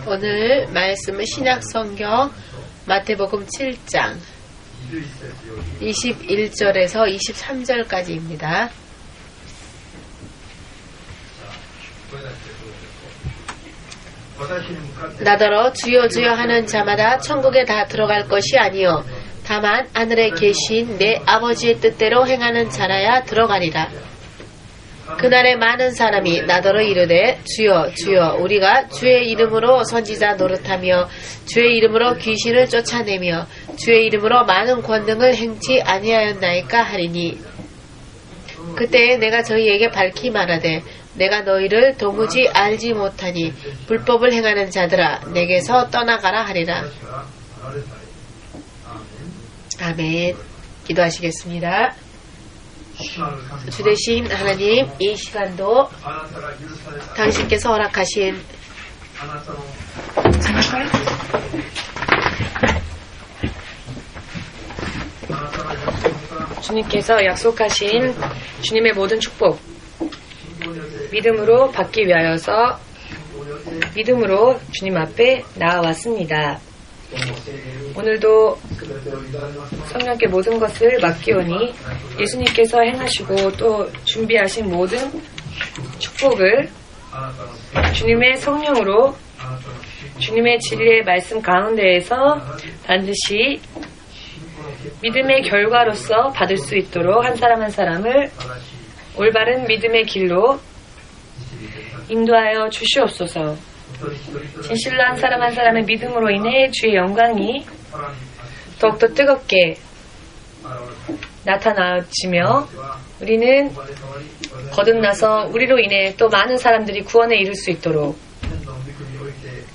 오늘 말씀은 신약성경 마태복음 7장 21절에서 23절까지입니다. 나더러 주여 주여 하는 자마다 천국에 다 들어갈 것이 아니요 다만 하늘에 계신 내 아버지의 뜻대로 행하는 자라야 들어가리라. 그날에 많은 사람이 나더러 이르되 주여 주여 우리가 주의 이름으로 선지자 노릇하며 주의 이름으로 귀신을 쫓아내며 주의 이름으로 많은 권능을 행치 아니하였나이까 하리니 그때에 내가 저희에게 밝히 말하되 내가 너희를 도무지 알지 못하니 불법을 행하는 자들아 내게서 떠나가라 하리라. 아멘. 기도하시겠습니다. 주되신 하나님, 이 시간도 당신께서 허락하신 주님께서 약속하신 주님의 모든 축복 믿음으로 받기 위하여서 믿음으로 주님 앞에 나아왔습니다. 오늘도 성령께 모든 것을 맡기오니 예수님께서 행하시고 또 준비하신 모든 축복을 주님의 성령으로 주님의 진리의 말씀 가운데에서 반드시 믿음의 결과로서 받을 수 있도록 한 사람 한 사람을 올바른 믿음의 길로 인도하여 주시옵소서. 진실로 한 사람 한 사람의 믿음으로 인해 주의 영광이 더욱더 뜨겁게 나타나지며 우리는 거듭나서 우리로 인해 또 많은 사람들이 구원에 이를 수 있도록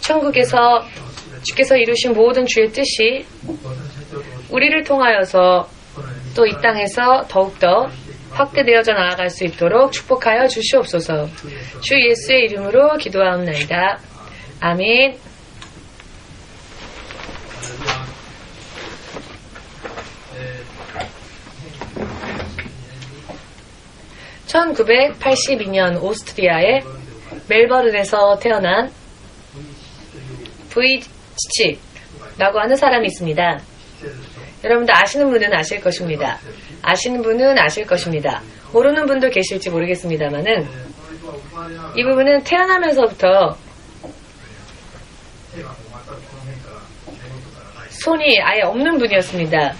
천국에서 주께서 이루신 모든 주의 뜻이 우리를 통하여서 또 이 땅에서 더욱더 확대되어져 나아갈 수 있도록 축복하여 주시옵소서. 주 예수의 이름으로 기도하옵나이다. 아멘. (1982년) 오스트리아의 멜버른에서 태어난 부이치치라고 하는 사람이 있습니다. 여러분들 아시는 분은 아실 것입니다. 아시는 분은 아실 것입니다. 모르는 분도 계실지 모르겠습니다만은 이 부분은 태어나면서부터 손이 아예 없는 분이었습니다.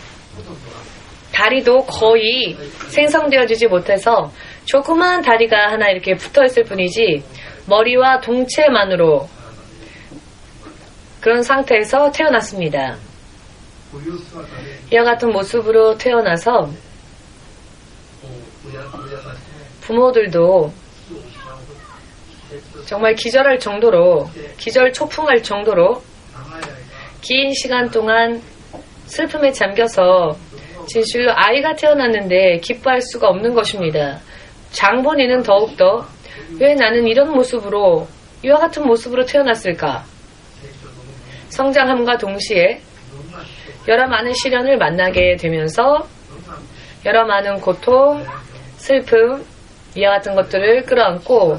다리도 거의 생성되어지지 못해서 조그만 다리가 하나 이렇게 붙어있을 뿐이지 머리와 동체만으로 그런 상태에서 태어났습니다. 이와 같은 모습으로 태어나서 부모들도 정말 기절할 정도로 기절초풍할 정도로 긴 시간 동안 슬픔에 잠겨서 진실로 아이가 태어났는데 기뻐할 수가 없는 것입니다. 장본인은 더욱더 왜 나는 이런 모습으로 이와 같은 모습으로 태어났을까? 성장함과 동시에 여러 많은 시련을 만나게 되면서 여러 많은 고통, 슬픔 이와 같은 것들을 끌어안고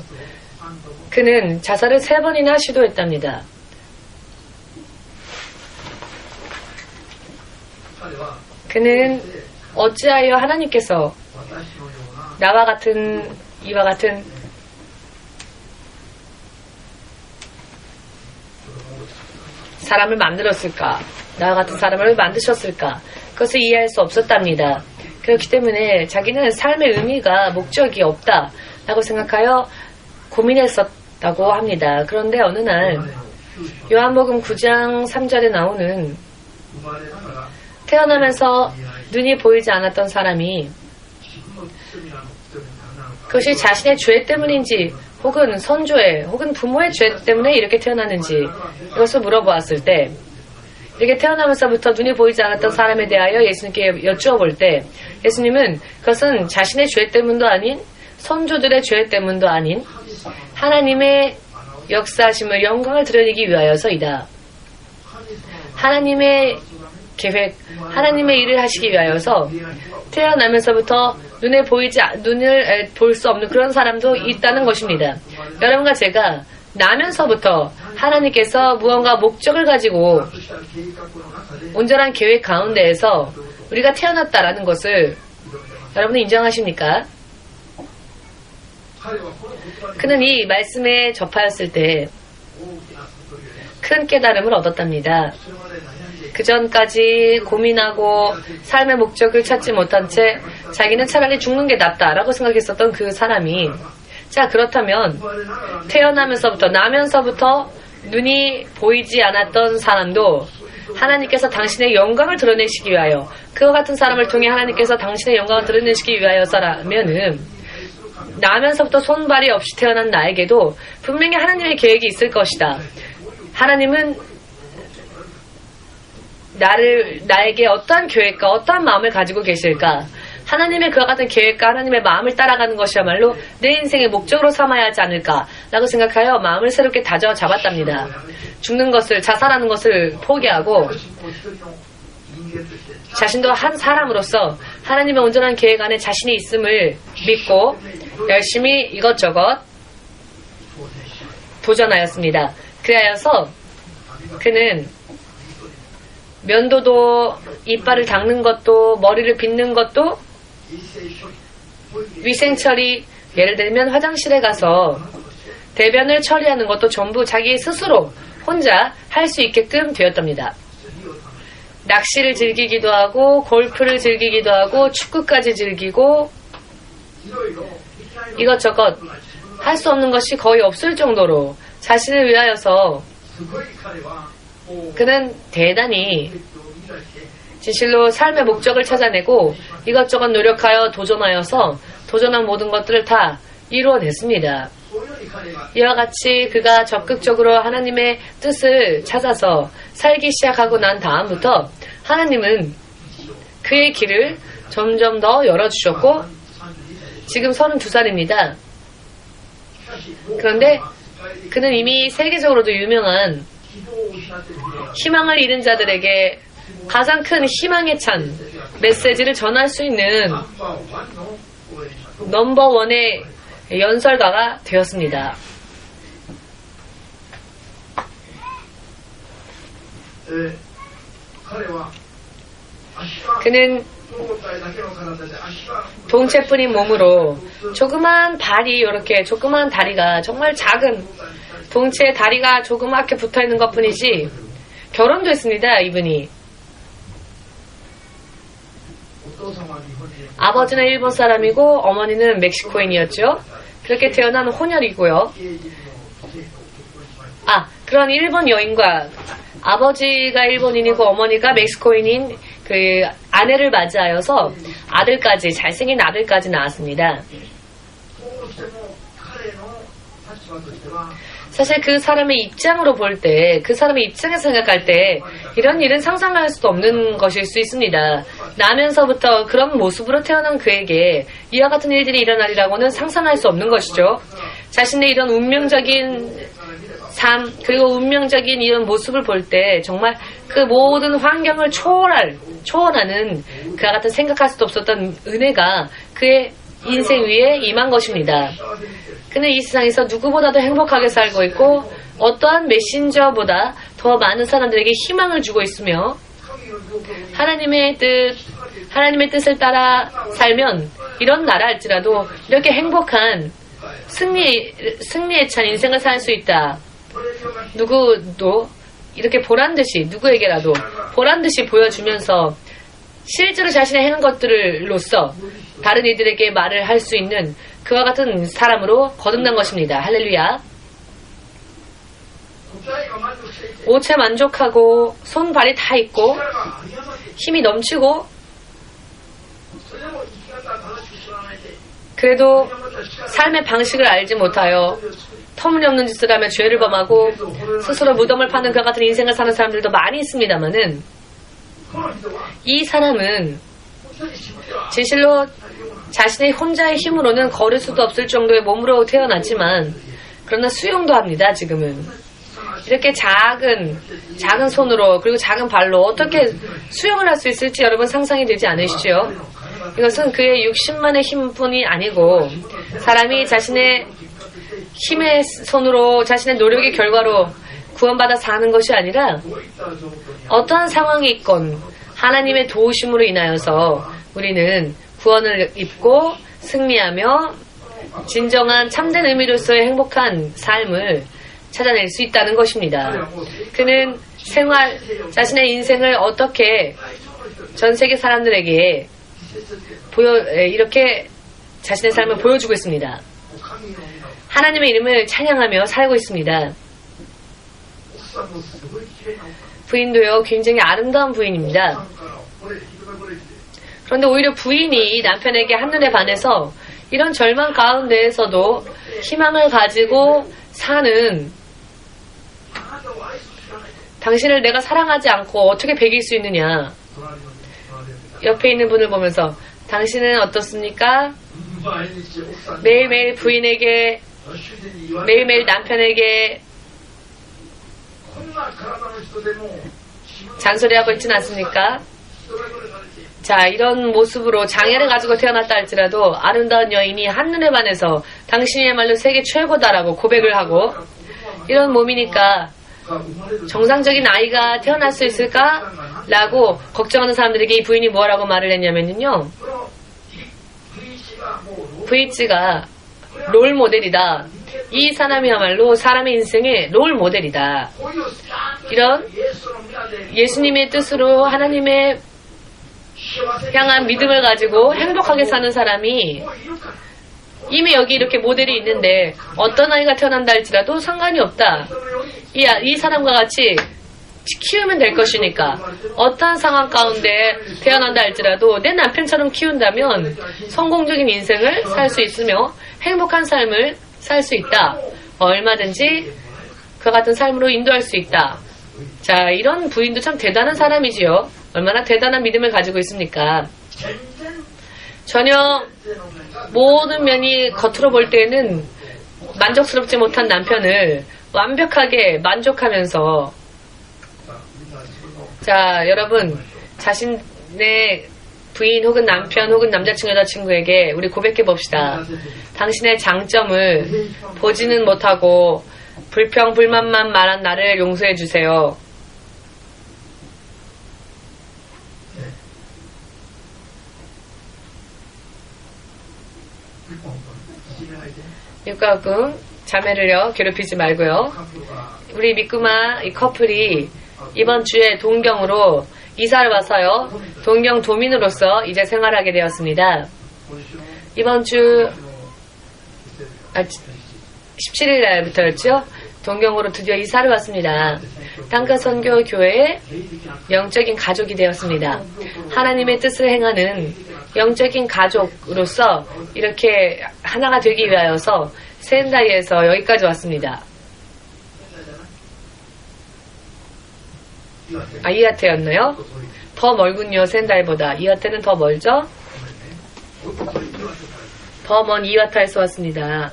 그는 자살을 3번이나 시도했답니다. 그는 어찌하여 하나님께서 나와 같은 이와 같은 사람을 만들었을까? 나와 같은 사람을 만드셨을까? 그것을 이해할 수 없었답니다. 그렇기 때문에 자기는 삶의 의미가 목적이 없다라고 생각하여 고민했었다고 합니다. 그런데 어느 날 요한복음 9장 3절에 나오는 태어나면서 눈이 보이지 않았던 사람이 그것이 자신의 죄 때문인지 혹은 선조의 혹은 부모의 죄 때문에 이렇게 태어났는지 이것을 물어보았을 때 이렇게 태어나면서부터 눈이 보이지 않았던 사람에 대하여 예수님께 여쭈어볼 때 예수님은 그것은 자신의 죄 때문도 아닌 선조들의 죄 때문도 아닌 하나님의 역사하심을 영광을 드러내기 위하여서이다. 하나님의 계획, 하나님의 일을 하시기 위하여서 태어나면서부터 눈을 볼 수 없는 그런 사람도 있다는 것입니다. 여러분과 제가 나면서부터 하나님께서 무언가 목적을 가지고 온전한 계획 가운데에서 우리가 태어났다라는 것을 여러분은 인정하십니까? 그는 이 말씀에 접하였을 때 큰 깨달음을 얻었답니다. 그 전까지 고민하고 삶의 목적을 찾지 못한 채 자기는 차라리 죽는 게 낫다라고 생각했었던 그 사람이, 자, 그렇다면 태어나면서부터 나면서부터 눈이 보이지 않았던 사람도 하나님께서 당신의 영광을 드러내시기 위하여, 그와 같은 사람을 통해 하나님께서 당신의 영광을 드러내시기 위하여서라면은 나면서부터 손발이 없이 태어난 나에게도 분명히 하나님의 계획이 있을 것이다. 하나님은 나에게 어떠한 계획과 어떠한 마음을 가지고 계실까? 하나님의 그와 같은 계획과 하나님의 마음을 따라가는 것이야말로 내 인생의 목적으로 삼아야 하지 않을까라고 생각하여 마음을 새롭게 다져 잡았답니다. 죽는 것을, 자살하는 것을 포기하고 자신도 한 사람으로서 하나님의 온전한 계획 안에 자신이 있음을 믿고 열심히 이것저것 도전하였습니다. 그리하여서 그는 면도도, 이빨을 닦는 것도, 머리를 빗는 것도, 위생 처리, 예를 들면 화장실에 가서 대변을 처리하는 것도 전부 자기 스스로 혼자 할 수 있게끔 되었답니다. 낚시를 즐기기도 하고, 골프를 즐기기도 하고, 축구까지 즐기고, 이것저것 할 수 없는 것이 거의 없을 정도로 자신을 위하여서 그는 대단히 진실로 삶의 목적을 찾아내고 이것저것 노력하여 도전하여서 도전한 모든 것들을 다 이루어냈습니다. 이와 같이 그가 적극적으로 하나님의 뜻을 찾아서 살기 시작하고 난 다음부터 하나님은 그의 길을 점점 더 열어주셨고 지금 32살입니다. 그런데 그는 이미 세계적으로도 유명한 희망을 잃은 자들에게 가장 큰 희망에 찬 메시지를 전할 수 있는 넘버원의 연설가가 되었습니다. 그는 동체뿐인 몸으로 조그만 발이 이렇게 조그만 다리가 정말 작은 동체에 다리가 조그맣게 붙어있는 것 뿐이지 결혼도 했습니다. 이분이 아버지는 일본 사람이고 어머니는 멕시코인이었죠. 그렇게 태어난 혼혈이고요. 그런 일본 여인과 아버지가 일본인이고 어머니가 멕시코인인 그 아내를 맞이하여서 아들까지, 잘생긴 아들까지 낳았습니다. 사실 그 사람의 입장으로 볼 때, 그 사람의 입장에서 생각할 때 이런 일은 상상할 수도 없는 것일 수 있습니다. 나면서부터 그런 모습으로 태어난 그에게 이와 같은 일들이 일어나리라고는 상상할 수 없는 것이죠. 자신의 이런 운명적인 삶, 그리고 운명적인 이런 모습을 볼 때 정말 그 모든 환경을 초월하는 그와 같은 생각할 수도 없었던 은혜가 그의 인생 위에 임한 것입니다. 그는 이 세상에서 누구보다도 행복하게 살고 있고 어떠한 메신저보다 더 많은 사람들에게 희망을 주고 있으며 하나님의 뜻을 따라 살면 이런 나라 할지라도 이렇게 행복한 승리에 찬 인생을 살 수 있다. 누구도 이렇게 보란듯이 누구에게라도 보란듯이 보여주면서 실제로 자신의 해는 것들로서 다른 이들에게 말을 할 수 있는 그와 같은 사람으로 거듭난 것입니다. 할렐루야. 오체 만족하고 손 발이 다 있고 힘이 넘치고 그래도 삶의 방식을 알지 못하여 터무니없는 짓을 하며 죄를 범하고 스스로 무덤을 파는 그와 같은 인생을 사는 사람들도 많이 있습니다만은 이 사람은 진실로 자신의 혼자의 힘으로는 걸을 수도 없을 정도의 몸으로 태어났지만 그러나 수영도 합니다. 지금은 이렇게 작은 손으로 그리고 작은 발로 어떻게 수영을 할 수 있을지 여러분 상상이 되지 않으시죠? 이것은 그의 60만의 힘뿐이 아니고 사람이 자신의 힘의 손으로 자신의 노력의 결과로 구원받아 사는 것이 아니라 어떠한 상황이 있건 하나님의 도우심으로 인하여서 우리는 구원을 입고 승리하며 진정한 참된 의미로서의 행복한 삶을 찾아낼 수 있다는 것입니다. 그는 자신의 인생을 어떻게 전 세계 사람들에게 이렇게 자신의 삶을 보여주고 있습니다. 하나님의 이름을 찬양하며 살고 있습니다. 부인도요, 굉장히 아름다운 부인입니다. 그런데 오히려 부인이 남편에게 한눈에 반해서 이런 절망 가운데에서도 희망을 가지고 사는, 당신을 내가 사랑하지 않고 어떻게 배길 수 있느냐. 옆에 있는 분을 보면서 당신은 어떻습니까? 매일매일 부인에게, 매일매일 남편에게 잔소리하고 있지는 않습니까? 자, 이런 모습으로 장애를 가지고 태어났다 할지라도 아름다운 여인이 한눈에 반해서 당신이야말로 세계 최고다라고 고백을 하고, 이런 몸이니까 정상적인 아이가 태어날 수 있을까? 라고 걱정하는 사람들에게 이 부인이 뭐라고 말을 했냐면요, VH가 롤 모델이다. 이 사람이야말로 사람의 인생의 롤 모델이다. 이런 예수님의 뜻으로 하나님의 향한 믿음을 가지고 행복하게 사는 사람이 이미 여기 이렇게 모델이 있는데 어떤 아이가 태어난다 할지라도 상관이 없다. 이 사람과 같이 키우면 될 것이니까 어떠한 상황 가운데 태어난다 할지라도 내 남편처럼 키운다면 성공적인 인생을 살 수 있으며 행복한 삶을 살 수 있다. 얼마든지 그와 같은 삶으로 인도할 수 있다. 자, 이런 부인도 참 대단한 사람이지요. 얼마나 대단한 믿음을 가지고 있습니까? 전혀 모든 면이 겉으로 볼 때는 만족스럽지 못한 남편을 완벽하게 만족하면서, 자, 여러분, 자신의 부인 혹은 남편 혹은 남자친구 여자친구에게 우리 고백해 봅시다. 당신의 장점을 보지는 못하고 불평 불만만 말한 나를 용서해 주세요. 육가군 자매를요 괴롭히지 말고요. 우리 미꾸마 이 커플이 이번 주에 동경으로 이사를 와서요, 동경 도민으로서 이제 생활하게 되었습니다. 이번 주 17일 날부터였죠. 동경으로 드디어 이사를 왔습니다. 땅끝선교교회의 영적인 가족이 되었습니다. 하나님의 뜻을 행하는 영적인 가족으로서 이렇게 하나가 되기 위하여서 센다이에서 여기까지 왔습니다. 이하테였나요? 더 멀군요. 센다이보다. 이하테는 더 멀죠? 더 먼 이와타에서 왔습니다.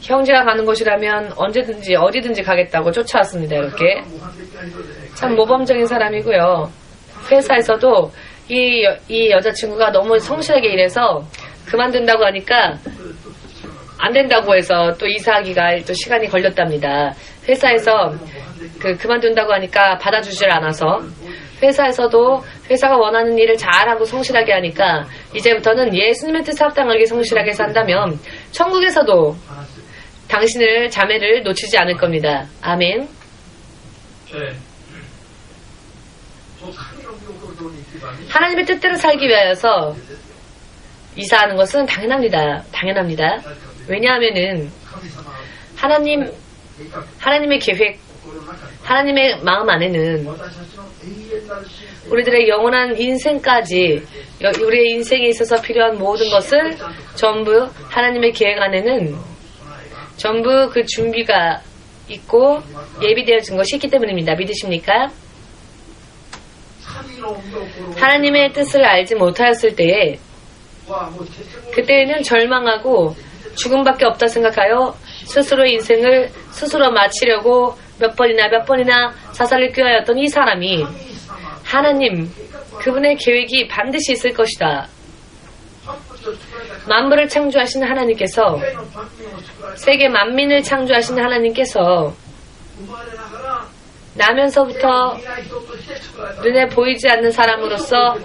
형제가 가는 곳이라면 언제든지 어디든지 가겠다고 쫓아왔습니다. 이렇게 참 모범적인 사람이고요. 회사에서도 이 여자친구가 너무 성실하게 일해서 그만둔다고 하니까 안 된다고 해서 또 이사하기가 또 시간이 걸렸답니다. 회사에서 그만둔다고 하니까 받아주질 않아서, 회사에서도 회사가 원하는 일을 잘하고 성실하게 하니까 이제부터는 예수님의 뜻에 합당하게 성실하게 산다면 천국에서도 당신을 자매를 놓치지 않을 겁니다. 아멘. 하나님의 뜻대로 살기 위하여서 이사하는 것은 당연합니다. 당연합니다. 왜냐하면은 하나님의 계획, 하나님의 마음 안에는 우리들의 영원한 인생까지, 우리의 인생에 있어서 필요한 모든 것을 전부 하나님의 계획 안에는 전부 그 준비가 있고 예비되어진 것이 있기 때문입니다. 믿으십니까? 하나님의 뜻을 알지 못하였을 때에, 그때에는 절망하고 죽음밖에 없다 생각하여 스스로의 인생을 스스로 마치려고 몇 번이나 자살을 꾀하였던 이 사람이, 하나님, 그분의 계획이 반드시 있을 것이다. 만물을 창조하신 하나님께서, 세계 만민을 창조하신 하나님께서 나면서부터 눈에 보이지 않는 사람으로서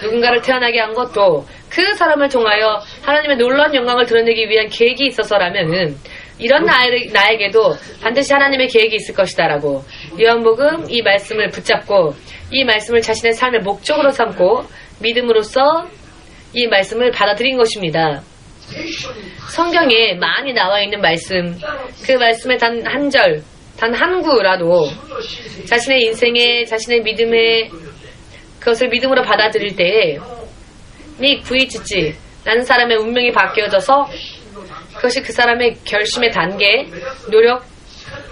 누군가를 태어나게 한 것도 그 사람을 통하여 하나님의 놀라운 영광을 드러내기 위한 계획이 있어서라면은 이런 나에게도 반드시 하나님의 계획이 있을 것이다라고 요한복음 이 말씀을 붙잡고 이 말씀을 자신의 삶의 목적으로 삼고 믿음으로써 이 말씀을 받아들인 것입니다. 성경에 많이 나와 있는 말씀, 그 말씀의 단 한 절, 단 한 구라도 자신의 인생에, 자신의 믿음에 그것을 믿음으로 받아들일 때에 미 구이치치 라는 사람의 운명이 바뀌어져서 그것이 그 사람의 결심의 단계, 노력,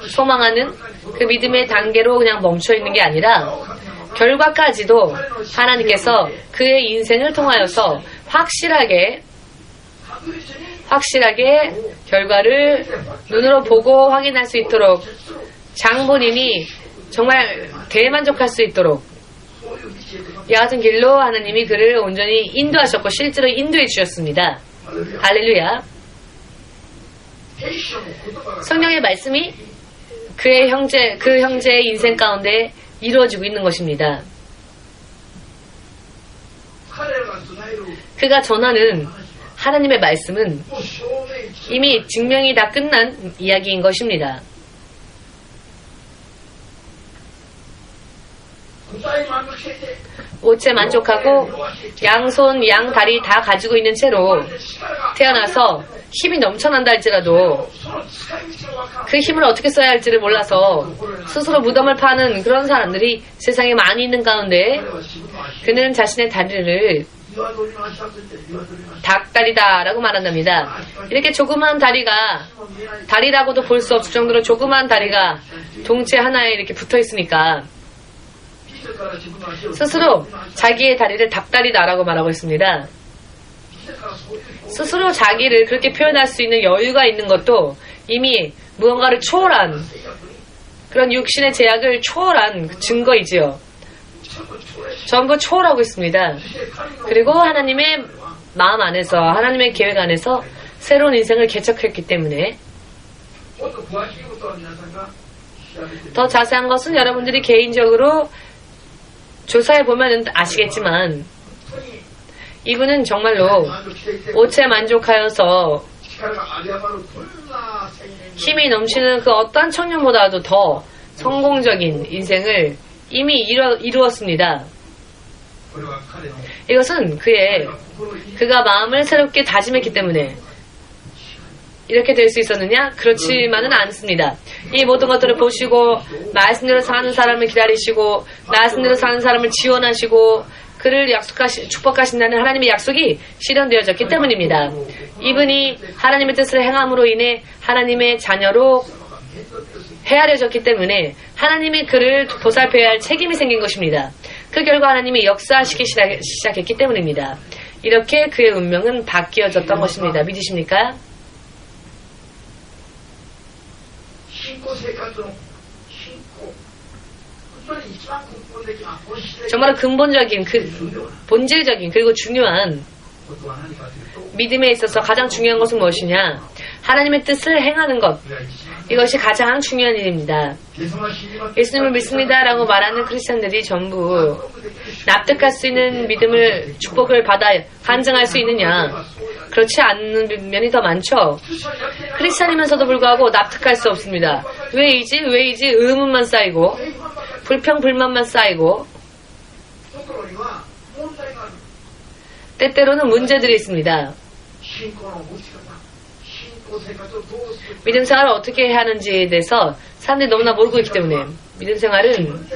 소망하는 그 믿음의 단계로 그냥 멈춰 있는 게 아니라 결과까지도 하나님께서 그의 인생을 통하여서 확실하게 결과를 눈으로 보고 확인할 수 있도록 장본인이 정말 대만족할 수 있도록 이 같은 길로 하나님이 그를 온전히 인도하셨고 실제로 인도해 주셨습니다. 할렐루야. 성령의 말씀이 그 형제의 인생 가운데 이루어지고 있는 것입니다. 그가 전하는 하나님의 말씀은 이미 증명이 다 끝난 이야기인 것입니다. 오체 만족하고 양손, 양다리 다 가지고 있는 채로 태어나서 힘이 넘쳐난다 할지라도 그 힘을 어떻게 써야 할지를 몰라서 스스로 무덤을 파는 그런 사람들이 세상에 많이 있는 가운데 그는 자신의 다리를 닭다리다라고 말한답니다. 이렇게 조그만 다리가 다리라고도 볼 수 없을 정도로 조그만 다리가 동체 하나에 이렇게 붙어 있으니까 스스로 자기의 다리를 닭다리다라고 말하고 있습니다. 스스로 자기를 그렇게 표현할 수 있는 여유가 있는 것도 이미 무언가를 초월한 그런 육신의 제약을 초월한 증거이지요. 전부 초월하고 있습니다. 그리고 하나님의 마음 안에서 하나님의 계획 안에서 새로운 인생을 개척했기 때문에 더 자세한 것은 여러분들이 개인적으로 조사해 보면 아시겠지만 이분은 정말로 오체 만족하여서 힘이 넘치는 그 어떤 청년보다도 더 성공적인 인생을 이미 이루었습니다. 이것은 그가 마음을 새롭게 다짐했기 때문에 이렇게 될 수 있었느냐? 그렇지만은 않습니다. 이 모든 것들을 보시고 말씀대로 사는 사람을 기다리시고 말씀대로 사는 사람을 지원하시고 그를 축복하신다는 하나님의 약속이 실현되어졌기 때문입니다. 이분이 하나님의 뜻을 행함으로 인해 하나님의 자녀로 헤아려졌기 때문에 하나님이 그를 보살펴야 할 책임이 생긴 것입니다. 그 결과 하나님이 역사하시기 시작했기 때문입니다. 이렇게 그의 운명은 바뀌어졌던 것입니다. 믿으십니까? 정말 근본적인, 본질적인 그리고 중요한 믿음에 있어서 가장 중요한 것은 무엇이냐? 하나님의 뜻을 행하는 것. 이것이 가장 중요한 일입니다. 예수님을 믿습니다라고 말하는 크리스찬들이 전부 납득할 수 있는 믿음을 축복을 받아 간증할 수 있느냐? 그렇지 않는 면이 더 많죠. 크리스찬이면서도 불구하고 납득할 수 없습니다. 왜이지 의문만 쌓이고 불평불만만 쌓이고 때때로는 문제들이 있습니다. 믿음 생활을 어떻게 해야 하는지에 대해서 사람들이 너무나 모르고 있기 때문에 믿음 생활은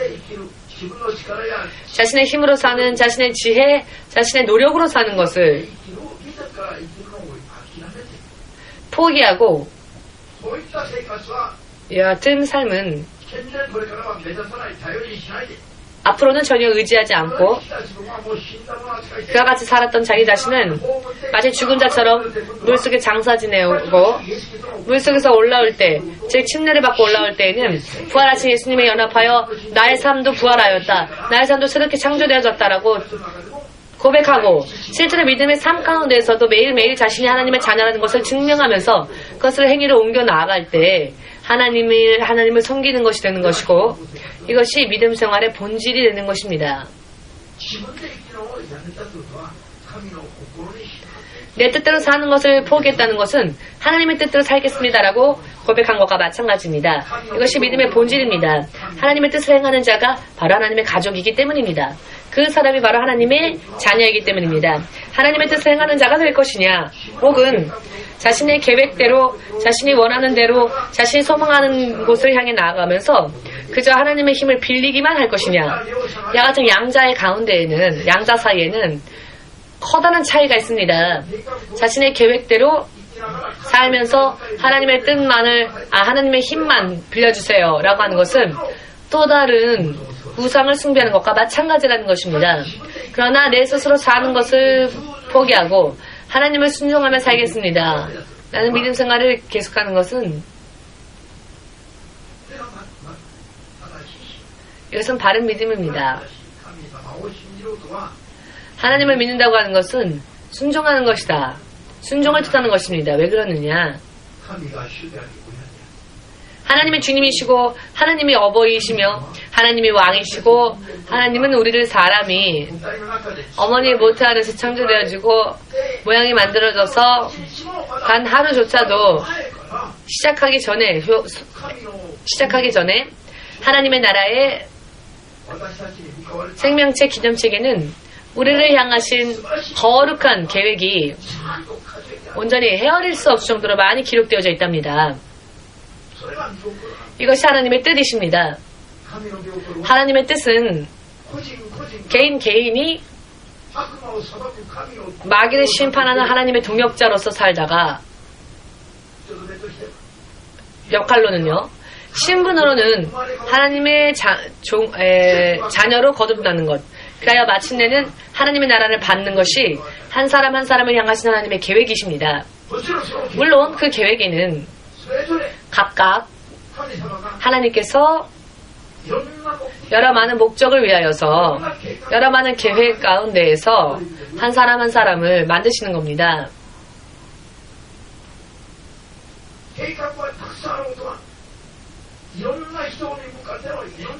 자신의 힘으로 사는, 자신의 지혜, 자신의 노력으로 사는 것을 포기하고 여하튼 삶은 앞으로는 전혀 의지하지 않고 그와 같이 살았던 자기 자신은 마치 죽은 자처럼 물속에 장사 지내고 물속에서 올라올 때, 즉 침례를 받고 올라올 때에는 부활하신 예수님에 연합하여 나의 삶도 부활하였다. 나의 삶도 새롭게 창조되어졌다라고 고백하고 실제로 믿음의 삶 가운데에서도 매일매일 자신이 하나님의 자녀라는 것을 증명하면서 그것을 행위로 옮겨 나아갈 때 하나님을 섬기는 것이 되는 것이고 이것이 믿음 생활의 본질이 되는 것입니다. 내 뜻대로 사는 것을 포기했다는 것은 하나님의 뜻대로 살겠습니다라고 고백한 것과 마찬가지입니다. 이것이 믿음의 본질입니다. 하나님의 뜻을 행하는 자가 바로 하나님의 가족이기 때문입니다. 그 사람이 바로 하나님의 자녀이기 때문입니다. 하나님의 뜻을 행하는 자가 될 것이냐 혹은 자신의 계획대로 자신이 원하는 대로 자신이 소망하는 곳을 향해 나아가면서 그저 하나님의 힘을 빌리기만 할 것이냐 이 같은 양자의 가운데에는 양자 사이에는 커다란 차이가 있습니다. 자신의 계획대로 살면서 하나님의 뜻만을 하나님의 힘만 빌려주세요 라고 하는 것은 또 다른 우상을 숭배하는 것과 마찬가지라는 것입니다. 그러나 내 스스로 사는 것을 포기하고 하나님을 순종하며 살겠습니다. 나는 믿음 생활을 계속하는 것은 이것은 바른 믿음입니다. 하나님을 믿는다고 하는 것은 순종하는 것이다. 순종을 뜻하는 것입니다. 왜 그러느냐? 하나님이 주님이시고 하나님이 어버이시며 하나님이 왕이시고 하나님은 우리를 사람이 어머니의 모태 안에서 창조되어지고 모양이 만들어져서 단 하루조차도 시작하기 전에 하나님의 나라의 생명체 기념책에는 우리를 향하신 거룩한 계획이 온전히 헤아릴 수 없을 정도로 많이 기록되어져 있답니다. 이것이 하나님의 뜻이십니다. 하나님의 뜻은 개인이 마귀를 심판하는 하나님의 동역자로서 살다가 역할로는요. 신분으로는 하나님의 자녀로 거듭나는 것. 그래야 마침내는 하나님의 나라를 받는 것이 한 사람 한 사람을 향하신 하나님의 계획이십니다. 물론 그 계획에는 각각 하나님께서 여러 많은 목적을 위하여서 여러 많은 계획 가운데에서 한 사람 한 사람을 만드시는 겁니다.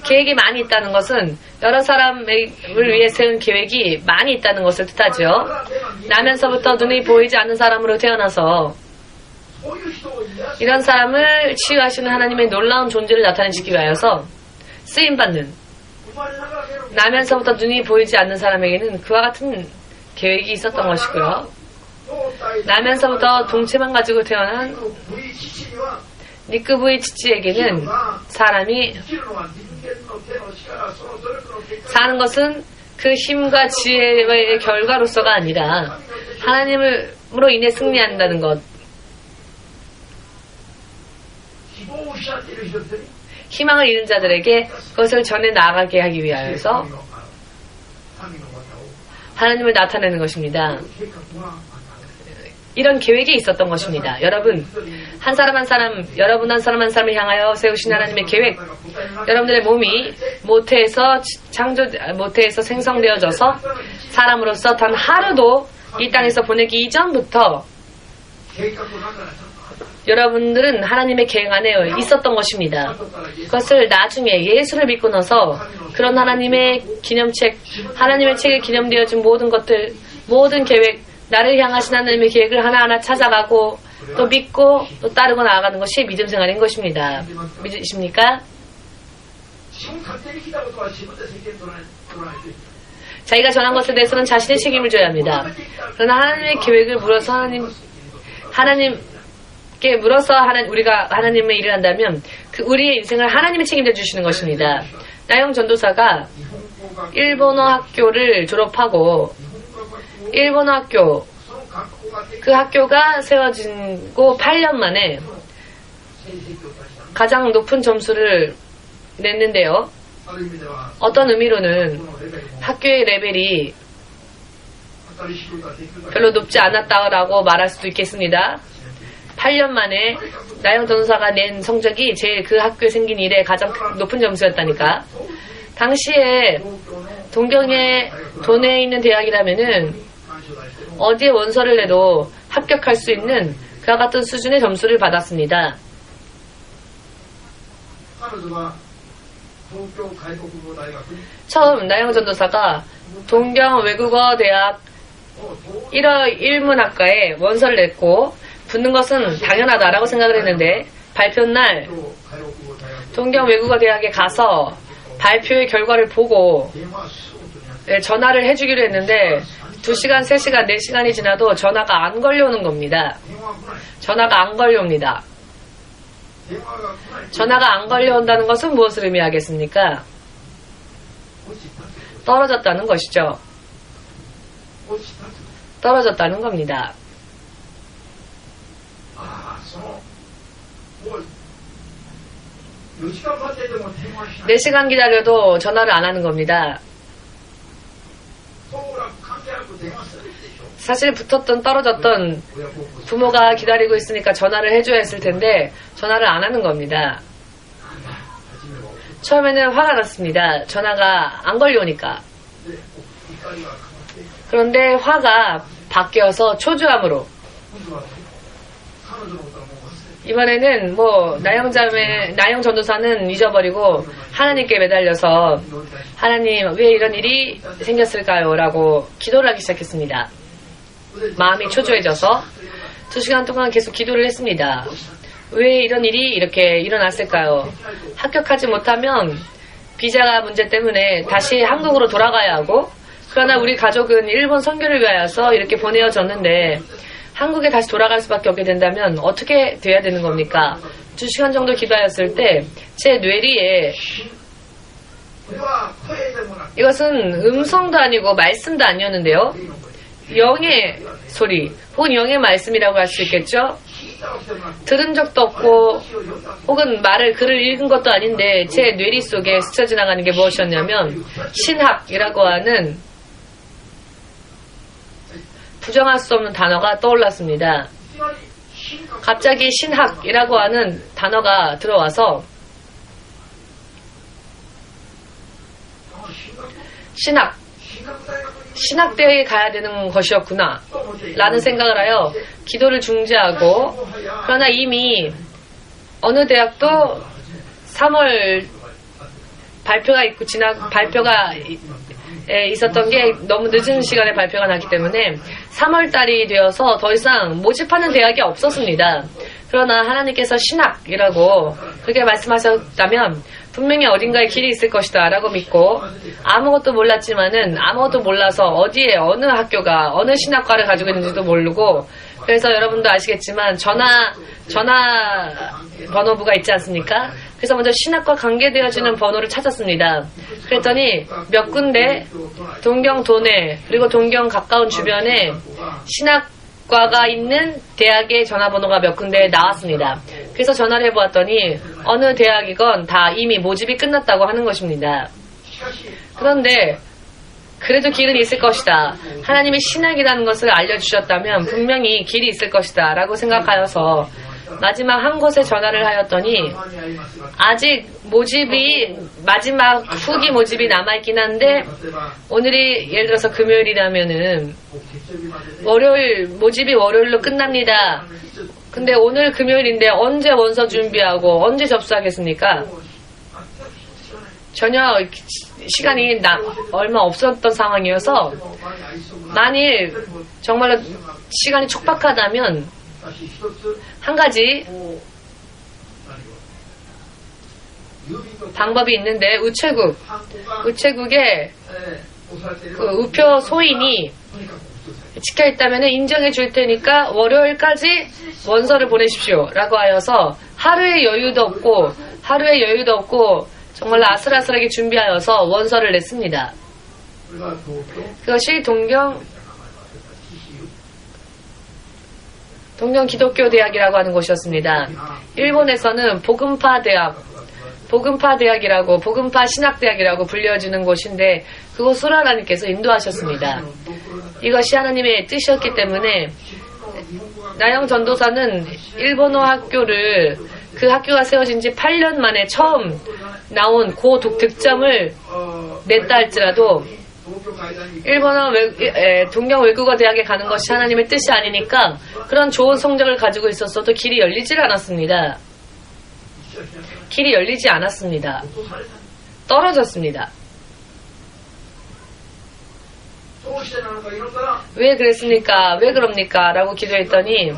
계획이 많이 있다는 것은 여러 사람을 위해 세운 계획이 많이 있다는 것을 뜻하죠. 나면서부터 눈이 보이지 않는 사람으로 태어나서 이런 사람을 치유하시는 하나님의 놀라운 존재를 나타내시기 위하여서 쓰임받는 나면서부터 눈이 보이지 않는 사람에게는 그와 같은 계획이 있었던 것이고요. 나면서부터 동체만 가지고 태어난 니크부의 지치에게는 사람이 사는 것은 그 힘과 지혜의 결과로서가 아니라 하나님으로 인해 승리한다는 것. 희망을 잃은 자들에게 그것을 전해 나아가게 하기 위하여서 하나님을 나타내는 것입니다. 이런 계획이 있었던 것입니다. 여러분, 한 사람 한 사람, 여러분 한 사람 한 사람을 향하여 세우신 하나님의 계획, 여러분들의 몸이 모태에서 생성되어져서 사람으로서 단 하루도 이 땅에서 보내기 이전부터 여러분들은 하나님의 계획 안에 있었던 것입니다. 그것을 나중에 예수를 믿고 나서 그런 하나님의 기념책, 하나님의 책에 기념되어진 모든 것들, 모든 계획, 나를 향하신 하나님의 계획을 하나하나 찾아가고 또 믿고 또 따르고 나아가는 것이 믿음 생활인 것입니다. 믿으십니까? 자기가 전한 것에 대해서는 자신의 책임을 져야 합니다. 그러나 하나님의 계획을 물어서 하나님께 물어서 우리가 하나님의 일을 한다면 그 우리의 인생을 하나님이 책임져 주시는 것입니다. 나영 전도사가 일본어 학교를 졸업하고 일본어 학교, 그 학교가 세워지고 8년 만에 가장 높은 점수를 냈는데요. 어떤 의미로는 학교의 레벨이 별로 높지 않았다라고 말할 수도 있겠습니다. 8년 만에 나영 전도사가 낸 성적이 제일 그 학교에 생긴 이래 가장 높은 점수였다니까. 당시에 동경의 도내에 있는 대학이라면은 어디에 원서를 내도 합격할 수 있는 그와 같은 수준의 점수를 받았습니다. 처음 나영 전도사가 동경 외국어 대학 1문학과에 원서를 냈고 붙는 것은 당연하다라고 생각을 했는데 발표 날 동경 외국어 대학에 가서 발표의 결과를 보고 전화를 해주기로 했는데 2시간, 3시간, 4시간이 지나도 전화가 안 걸려오는 겁니다. 전화가 안 걸려옵니다. 전화가 안 걸려온다는 것은 무엇을 의미하겠습니까? 떨어졌다는 것이죠. 떨어졌다는 겁니다. 4시간 기다려도 전화를 안 하는 겁니다. 사실 붙었던 떨어졌던 부모가 기다리고 있으니까 전화를 해줘야 했을 텐데 전화를 안 하는 겁니다. 처음에는 화가 났습니다. 전화가 안 걸려오니까. 그런데 화가 바뀌어서 초조함으로 이번에는 나영 전도사는 잊어버리고 하나님께 매달려서 하나님 왜 이런 일이 생겼을까요? 라고 기도를 하기 시작했습니다. 마음이 초조해져서 2시간 동안 계속 기도를 했습니다. 왜 이런 일이 이렇게 일어났을까요? 합격하지 못하면 비자가 문제 때문에 다시 한국으로 돌아가야 하고 그러나 우리 가족은 일본 선교를 위하여서 이렇게 보내어졌는데 한국에 다시 돌아갈 수밖에 없게 된다면 어떻게 돼야 되는 겁니까? 2시간 정도 기도하였을 때 제 뇌리에 이것은 음성도 아니고 말씀도 아니었는데요. 영의 소리 혹은 영의 말씀이라고 할 수 있겠죠. 들은 적도 없고 혹은 글을 읽은 것도 아닌데 제 뇌리 속에 스쳐 지나가는 게 무엇이었냐면 신학이라고 하는 부정할 수 없는 단어가 떠올랐습니다. 갑자기 신학이라고 하는 단어가 들어와서 신학대회에 가야 되는 것이었구나 라는 생각을 하여 기도를 중지하고 그러나 이미 어느 대학도 3월 발표가 있었던 게 너무 늦은 시간에 발표가 나기 때문에 3월 달이 되어서 더 이상 모집하는 대학이 없었습니다. 그러나 하나님께서 신학이라고 그렇게 말씀하셨다면 분명히 어딘가에 길이 있을 것이다 라고 믿고 아무것도 몰랐지만은 아무것도 몰라서 어디에 어느 학교가 어느 신학과를 가지고 있는지도 모르고 그래서 여러분도 아시겠지만 전화 번호부가 있지 않습니까? 그래서 먼저 신학과 관계되어지는 번호를 찾았습니다. 그랬더니 몇 군데 동경 도내 그리고 동경 가까운 주변에 신학과가 있는 대학의 전화번호가 몇 군데 나왔습니다. 그래서 전화를 해보았더니 어느 대학이건 다 이미 모집이 끝났다고 하는 것입니다. 그런데 그래도 길은 있을 것이다. 하나님이 신학이라는 것을 알려주셨다면 분명히 길이 있을 것이다 라고 생각하여서 마지막 한 곳에 전화를 하였더니 아직 마지막 후기 모집이 남아있긴 한데 오늘이 예를 들어서 금요일이라면은 모집이 월요일로 끝납니다. 근데 오늘 금요일인데 언제 원서 준비하고 언제 접수하겠습니까? 전혀 시간이 얼마 없었던 상황이어서 만일 정말로 시간이 촉박하다면 한 가지 방법이 있는데 우체국에 그 우표 소인이 찍혀있다면 인정해 줄 테니까 월요일까지 원서를 보내십시오 라고 하여서 하루의 여유도 없고 정말로 아슬아슬하게 준비하여서 원서를 냈습니다. 그것이 동경 기독교 대학이라고 하는 곳이었습니다. 일본에서는 복음파 대학이라고 복음파 신학대학이라고 불려지는 곳인데 그곳으로 하나님께서 인도하셨습니다. 이것이 하나님의 뜻이었기 때문에 나영 전도사는 일본어 학교를 그 학교가 세워진 지 8년 만에 처음 나온 고 득점을 냈다 할지라도 일본어 동경 외국어 대학에 가는 것이 하나님의 뜻이 아니니까 그런 좋은 성적을 가지고 있었어도 길이 열리질 않았습니다. 길이 열리지 않았습니다. 떨어졌습니다. 왜 그랬습니까? 왜 그럽니까? 라고 기도했더니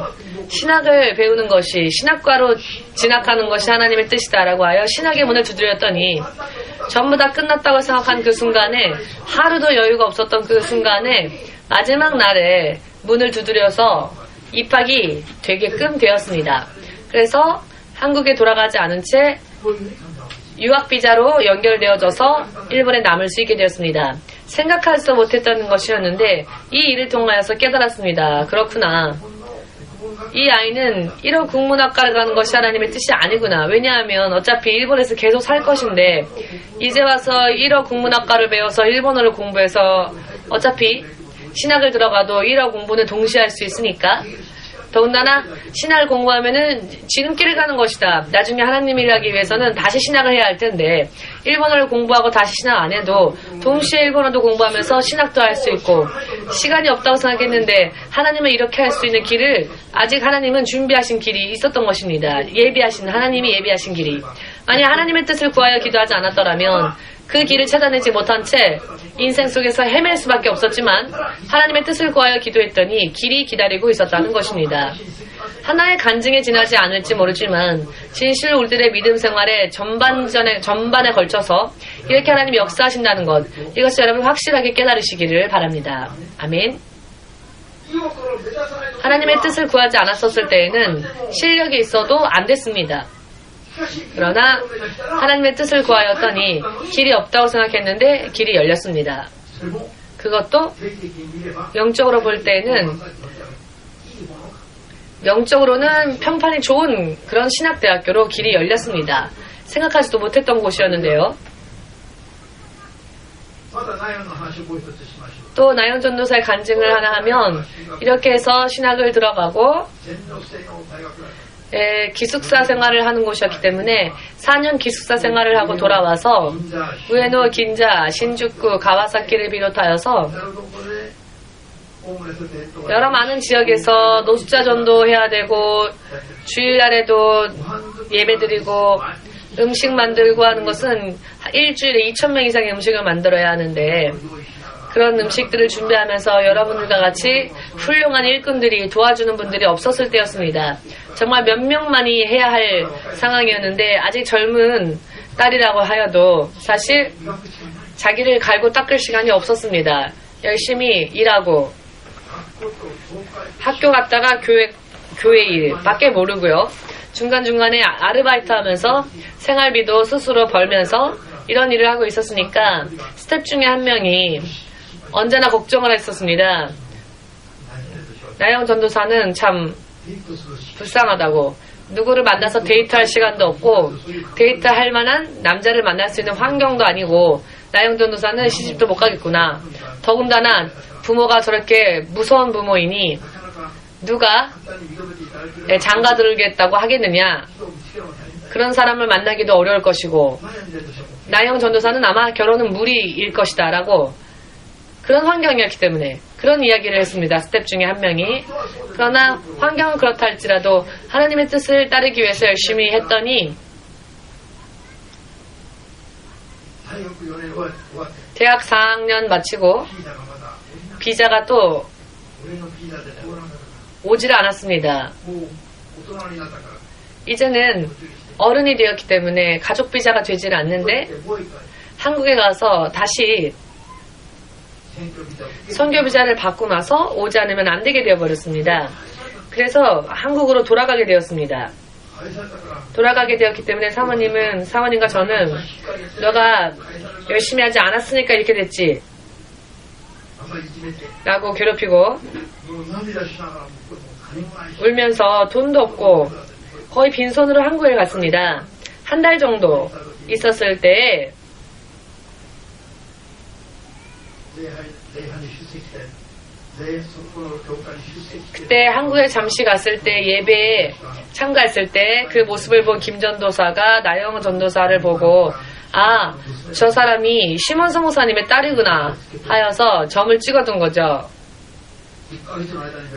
신학을 배우는 것이 신학과로 진학하는 것이 하나님의 뜻이다 라고 하여 신학의 문을 두드렸더니 전부 다 끝났다고 생각한 그 순간에 하루도 여유가 없었던 그 순간에 마지막 날에 문을 두드려서 입학이 되게끔 되었습니다. 그래서 한국에 돌아가지 않은 채 유학비자로 연결되어져서 일본에 남을 수 있게 되었습니다. 생각하지도 못했던 것이었는데 이 일을 통하여서 깨달았습니다. 그렇구나. 이 아이는 1호 국문학과를 가는 것이 하나님의 뜻이 아니구나. 왜냐하면 어차피 일본에서 계속 살 것인데 이제 와서 1호 국문학과를 배워서 일본어를 공부해서 어차피 신학을 들어가도 1호 공부는 동시에 할 수 있으니까 더군다나 신학을 공부하면은 지름길을 가는 것이다. 나중에 하나님을 하기 위해서는 다시 신학을 해야 할 텐데 일본어를 공부하고 다시 신학 안 해도 동시에 일본어도 공부하면서 신학도 할 수 있고 시간이 없다고 생각했는데 하나님은 이렇게 할 수 있는 길을 아직 하나님은 준비하신 길이 있었던 것입니다. 하나님이 예비하신 길이. 만약 하나님의 뜻을 구하여 기도하지 않았더라면 그 길을 찾아내지 못한 채 인생 속에서 헤맬 수밖에 없었지만 하나님의 뜻을 구하여 기도했더니 길이 기다리고 있었다는 것입니다. 하나의 간증에 지나지 않을지 모르지만 진실 우리들의 믿음 생활의 전반에 걸쳐서 이렇게 하나님이 역사하신다는 것, 이것을 여러분 확실하게 깨달으시기를 바랍니다. 아멘. 하나님의 뜻을 구하지 않았었을 때에는 실력이 있어도 안 됐습니다. 그러나 하나님의 뜻을 구하였더니 길이 없다고 생각했는데 길이 열렸습니다. 그것도 영적으로 볼 때는 영적으로는 평판이 좋은 그런 신학대학교로 길이 열렸습니다. 생각하지도 못했던 곳이었는데요. 또 나영 전도사의 간증을 하나 하면 이렇게 해서 신학을 들어가고 기숙사 생활을 하는 곳이었기 때문에 4년 기숙사 생활을 하고 돌아와서 우에노, 긴자, 신주쿠, 가와사키를 비롯하여서 여러 많은 지역에서 노숙자 전도해야 되고 주일날에도 예배드리고 음식 만들고 하는 것은 일주일에 2,000명 이상의 음식을 만들어야 하는데 그런 음식들을 준비하면서 여러분들과 같이 훌륭한 일꾼들이 도와주는 분들이 없었을 때였습니다. 정말 몇 명만이 해야 할 상황이었는데 아직 젊은 딸이라고 하여도 사실 자기를 갈고 닦을 시간이 없었습니다. 열심히 일하고 학교 갔다가 교회 일 밖에 모르고요. 중간중간에 아르바이트 하면서 생활비도 스스로 벌면서 이런 일을 하고 있었으니까 스텝 중에 한 명이 언제나 걱정을 했었습니다. 나영 전도사는 참 불쌍하다고. 누구를 만나서 데이트할 시간도 없고 데이트할 만한 남자를 만날 수 있는 환경도 아니고 나영 전도사는 시집도 못 가겠구나. 더군다나 부모가 저렇게 무서운 부모이니 누가 장가들겠다고 하겠느냐. 그런 사람을 만나기도 어려울 것이고 나영 전도사는 아마 결혼은 무리일 것이다 라고 그런 환경이었기 때문에 그런 이야기를 했습니다. 스텝 중에 한 명이. 그러나 환경은 그렇다 할지라도 하나님의 뜻을 따르기 위해서 열심히 했더니 대학 4학년 마치고 비자가 또 오지를 않았습니다. 이제는 어른이 되었기 때문에 가족 비자가 되질 않는데 한국에 가서 다시 선교 비자를 받고 나서 오지 않으면 안 되게 되어버렸습니다. 그래서 한국으로 돌아가게 되었습니다. 돌아가게 되었기 때문에 사모님과 저는 너가 열심히 하지 않았으니까 이렇게 됐지 라고 괴롭히고 울면서 돈도 없고 거의 빈손으로 한국에 갔습니다. 한 달 정도 있었을 때 그때 한국에 잠시 갔을 때 예배에 참가했을 때 그 모습을 본 김 전도사가 나영 전도사를 보고 아, 저 사람이 시몬 성모사님의 딸이구나 하여서 점을 찍어둔 거죠.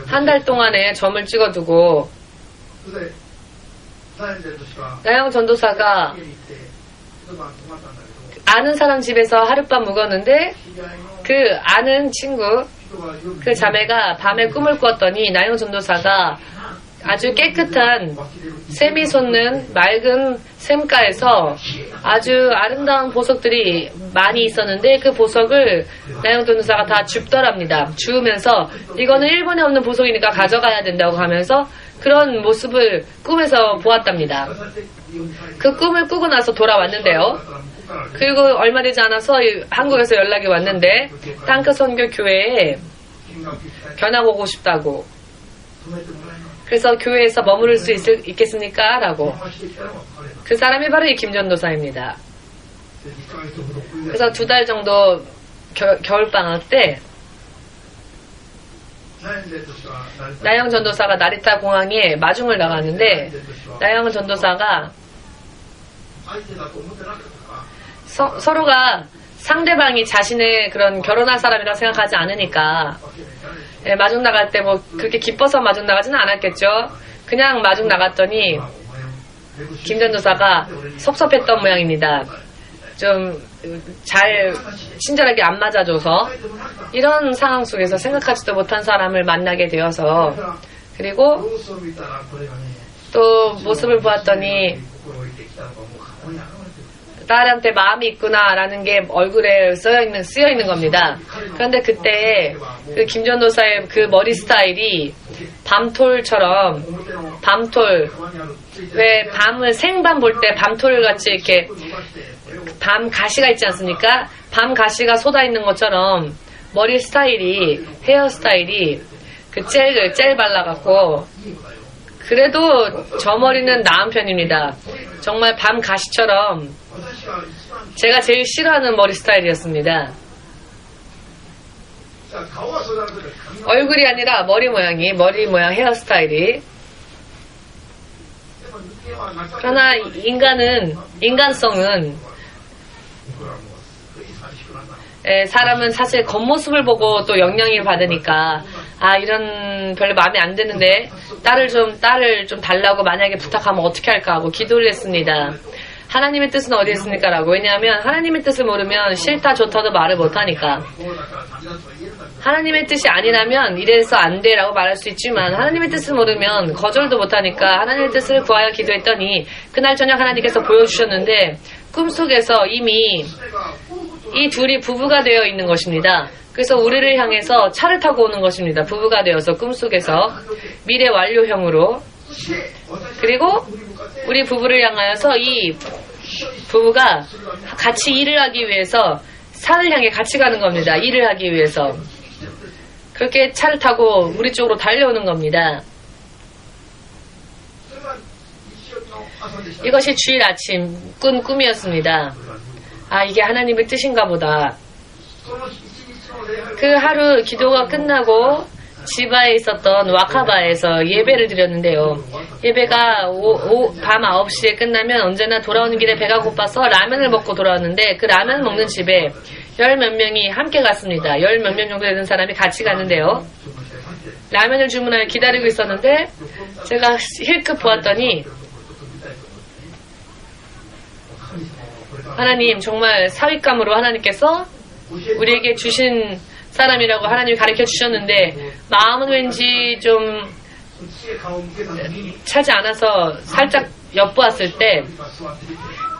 한 달 동안에 점을 찍어두고 나영 전도사가 아는 사람 집에서 하룻밤 묵었는데 그 아는 친구 그 자매가 밤에 꿈을 꿨더니 나영 전도사가 아주 깨끗한 샘이 솟는 맑은 샘가에서 아주 아름다운 보석들이 많이 있었는데 그 보석을 나영 전도사가 다 줍더랍니다. 주우면서 이거는 일본에 없는 보석이니까 가져가야 된다고 하면서 그런 모습을 꿈에서 보았답니다. 그 꿈을 꾸고 나서 돌아왔는데요. 그리고 얼마 되지 않아서 한국에서 연락이 왔는데 땅끝 선교 교회에 견학 오고 싶다고. 그래서 교회에서 머무를 수 있겠습니까? 라고. 그 사람이 바로 이 김전도사입니다. 그래서 2달 정도 겨울방학 때 나영 전도사가 나리타 공항에 마중을 나갔는데 나영 전도사가 서로가 상대방이 자신의 그런 결혼할 사람이라고 생각하지 않으니까 마중 나갈 때 뭐 그렇게 기뻐서 마중 나가지는 않았겠죠. 그냥 마중 나갔더니 김전도사가 섭섭했던 모양입니다. 좀 잘 친절하게 안 맞아줘서 이런 상황 속에서 생각하지도 못한 사람을 만나게 되어서 그리고 또 모습을 보았더니 딸한테 마음이 있구나라는 게 얼굴에 쓰여 있는 겁니다. 그런데 그때 그 김전도사의 그 머리 스타일이 밤톨처럼 왜 밤을 생밤 볼 때 밤톨 같이 이렇게 밤 가시가 있지 않습니까? 밤 가시가 쏟아 있는 것처럼 머리 스타일이 헤어 스타일이 그 젤 발라갖고 그래도 저 머리는 나은 편입니다. 정말 밤 가시처럼 제가 제일 싫어하는 머리 스타일이었습니다. 얼굴이 아니라 머리 모양 헤어스타일이. 그러나 인간성은 사람은 사실 겉모습을 보고 또 영향을 받으니까 아 이런 별로 마음에 안 드는데 딸을 좀 달라고 만약에 부탁하면 어떻게 할까 하고 기도를 했습니다. 하나님의 뜻은 어디에 있습니까? 라고. 왜냐하면 하나님의 뜻을 모르면 싫다 좋다도 말을 못하니까. 하나님의 뜻이 아니라면 이래서 안 돼 라고 말할 수 있지만 하나님의 뜻을 모르면 거절도 못하니까 하나님의 뜻을 구하여 기도했더니 그날 저녁 하나님께서 보여주셨는데 꿈속에서 이미 이 둘이 부부가 되어 있는 것입니다. 그래서 우리를 향해서 차를 타고 오는 것입니다. 부부가 되어서 꿈속에서 미래 완료형으로. 그리고 우리 부부를 향하여서 이 부부가 같이 일을 하기 위해서 산을 향해 같이 가는 겁니다. 일을 하기 위해서. 그렇게 차를 타고 우리 쪽으로 달려오는 겁니다. 이것이 주일 아침 꾼 꿈이었습니다. 아, 이게 하나님의 뜻인가 보다. 그 하루 기도가 끝나고 지바에 있었던 와카바에서 예배를 드렸는데요. 예배가 밤 9시에 끝나면 언제나 돌아오는 길에 배가 고파서 라면을 먹고 돌아왔는데 그 라면 먹는 집에 10몇 명이 함께 갔습니다. 10몇 명 정도 되는 사람이 같이 갔는데요. 라면을 주문하여 기다리고 있었는데 제가 힐끗 보았더니 하나님 정말 사윗감으로 하나님께서 우리에게 주신 사람이라고 하나님이 가르쳐 주셨는데 마음은 왠지 좀 차지 않아서 살짝 엿보았을 때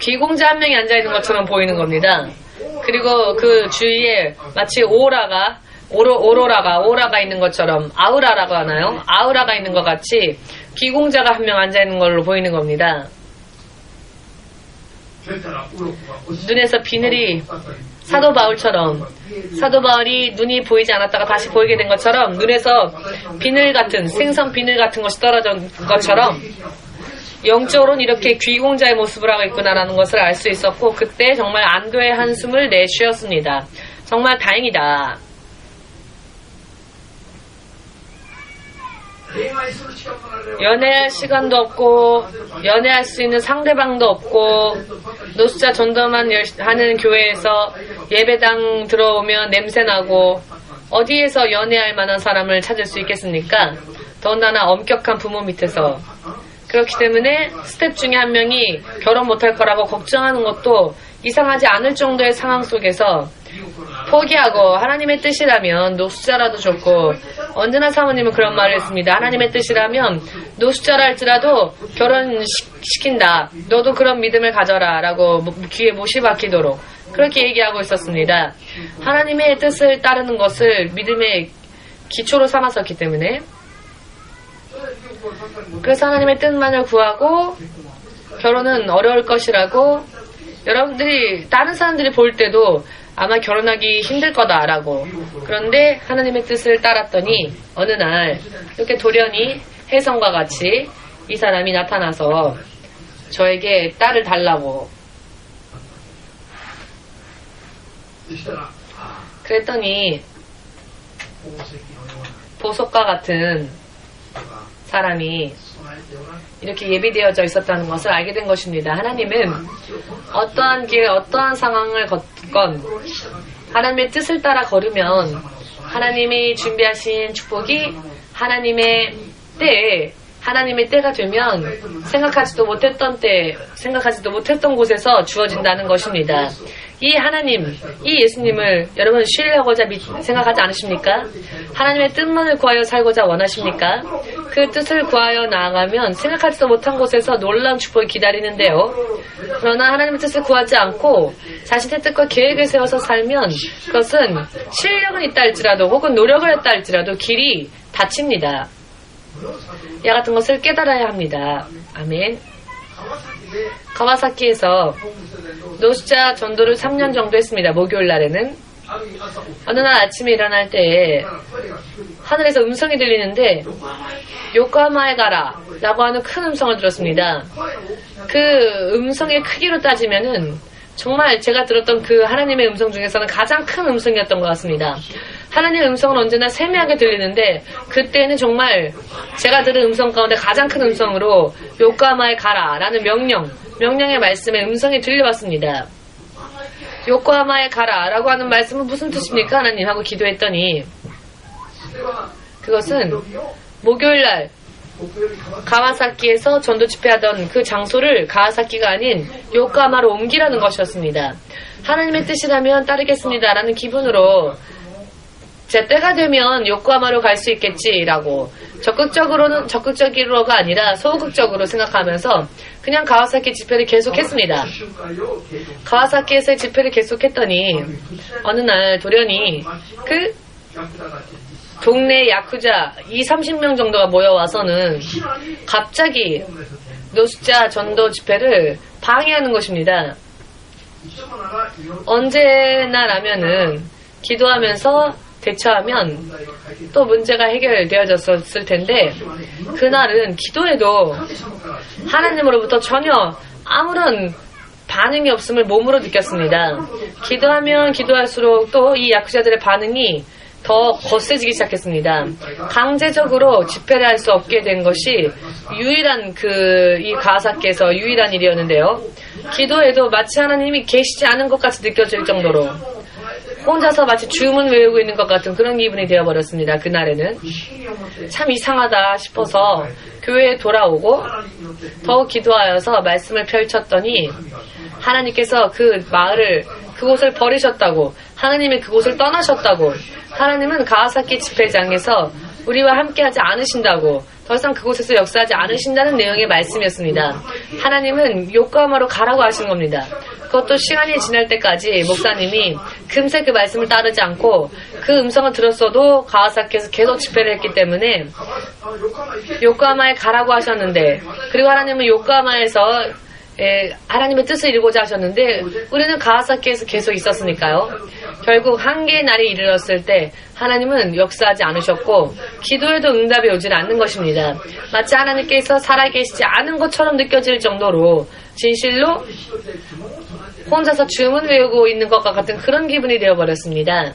귀공자 한 명이 앉아있는 것처럼 보이는 겁니다. 그리고 그 주위에 마치 오라가 있는 것처럼 아우라라고 하나요? 아우라가 있는 것 같이 귀공자가 한 명 앉아있는 걸로 보이는 겁니다. 눈에서 비늘이 사도 바울처럼 사도 바울이 눈이 보이지 않았다가 다시 보이게 된 것처럼 눈에서 비늘 같은 생선 비늘 같은 것이 떨어진 것처럼 영적으로는 이렇게 귀공자의 모습을 하고 있구나라는 것을 알 수 있었고 그때 정말 안도의 한숨을 내쉬었습니다. 정말 다행이다. 연애할 시간도 없고 연애할 수 있는 상대방도 없고 노숙자 전도만 하는 교회에서 예배당 들어오면 냄새나고 어디에서 연애할 만한 사람을 찾을 수 있겠습니까? 더군다나 엄격한 부모 밑에서. 그렇기 때문에 스텝 중에 한 명이 결혼 못할 거라고 걱정하는 것도 이상하지 않을 정도의 상황 속에서 포기하고 하나님의 뜻이라면 노숙자라도 좋고, 언제나 사모님은 그런 말을 했습니다. 하나님의 뜻이라면 노숙자라 할지라도 결혼시킨다. 너도 그런 믿음을 가져라 라고 귀에 못이 박히도록 그렇게 얘기하고 있었습니다. 하나님의 뜻을 따르는 것을 믿음의 기초로 삼았었기 때문에. 그래서 하나님의 뜻만을 구하고 결혼은 어려울 것이라고, 여러분들이 다른 사람들이 볼 때도 아마 결혼하기 힘들 거다라고. 그런데 하나님의 뜻을 따랐더니 어느 날 이렇게 돌연히 혜성과 같이 이 사람이 나타나서 저에게 딸을 달라고. 그랬더니 보석과 같은 사람이 이렇게 예비되어져 있었다는 것을 알게 된 것입니다. 하나님은 어떠한 길, 어떠한 상황을 걷건 하나님의 뜻을 따라 걸으면 하나님이 준비하신 축복이 하나님의 때가 되면 생각하지도 못했던 곳에서 주어진다는 것입니다. 이 하나님, 이 예수님을 여러분 신뢰하고자 생각하지 않으십니까? 하나님의 뜻만을 구하여 살고자 원하십니까? 그 뜻을 구하여 나아가면 생각하지도 못한 곳에서 놀라운 축복이 기다리는데요. 그러나 하나님의 뜻을 구하지 않고 자신의 뜻과 계획을 세워서 살면 그것은 실력은 있다 할지라도 혹은 노력을 했다 할지라도 길이 닫힙니다. 이와 같은 것을 깨달아야 합니다. 아멘. 가와사키에서 노숙자 전도를 3년 정도 했습니다. 목요일 날에는. 어느 날 아침에 일어날 때 하늘에서 음성이 들리는데 요코하마에 가라 라고 하는 큰 음성을 들었습니다. 그 음성의 크기로 따지면은 정말 제가 들었던 그 하나님의 음성 중에서는 가장 큰 음성이었던 것 같습니다. 하나님의 음성은 언제나 세미하게 들리는데 그때는 정말 제가 들은 음성 가운데 가장 큰 음성으로 요코하마에 가라 라는 명령의 말씀의 음성이 들려왔습니다. 요코하마에 가라 라고 하는 말씀은 무슨 뜻입니까 하나님 하고 기도했더니 그것은 목요일날 가와사키에서 전도 집회하던 그 장소를 가와사키가 아닌 요코하마로 옮기라는 것이었습니다. 하나님의 뜻이라면 따르겠습니다 라는 기분으로 제 때가 되면 요코하마로 갈 수 있겠지라고 적극적으로가 아니라 소극적으로 생각하면서 그냥 가와사키 집회를 계속했습니다. 가와사키에서의 집회를 계속했더니 어느 날 돌연히 그 동네 야쿠자 20-30명 정도가 모여와서는 갑자기 노숙자 전도 집회를 방해하는 것입니다. 언제나라면은 기도하면서 대처하면 또 문제가 해결되어졌을 텐데 그날은 기도해도 하나님으로부터 전혀 아무런 반응이 없음을 몸으로 느꼈습니다. 기도하면 기도할수록 또 이 야쿠자들의 반응이 더 거세지기 시작했습니다. 강제적으로 집회를 할 수 없게 된 것이 유일한 이 가와사키에서 유일한 일이었는데요. 기도해도 마치 하나님이 계시지 않은 것 같이 느껴질 정도로 혼자서 마치 주문 외우고 있는 것 같은 그런 기분이 되어버렸습니다. 그날에는 참 이상하다 싶어서 교회에 돌아오고 더 기도하여서 말씀을 펼쳤더니 하나님께서 그 마을을 그곳을 버리셨다고, 하나님이 그곳을 떠나셨다고, 하나님은 가와사키 집회장에서 우리와 함께하지 않으신다고, 더 이상 그곳에서 역사하지 않으신다는 내용의 말씀이었습니다. 하나님은 요코하마로 가라고 하신 겁니다. 그것도 시간이 지날 때까지 목사님이 금세 그 말씀을 따르지 않고 그 음성을 들었어도 가와사키에서 계속 집회를 했기 때문에 요코하마에 가라고 하셨는데, 그리고 하나님은 요코하마에서 하나님의 뜻을 이루고자 하셨는데 우리는 가와사키에서 계속 있었으니까요. 결국 한계의 날이 이르렀을 때 하나님은 역사하지 않으셨고 기도에도 응답이 오질 않는 것입니다. 마치 하나님께서 살아계시지 않은 것처럼 느껴질 정도로 진실로 혼자서 주문 외우고 있는 것과 같은 그런 기분이 되어버렸습니다.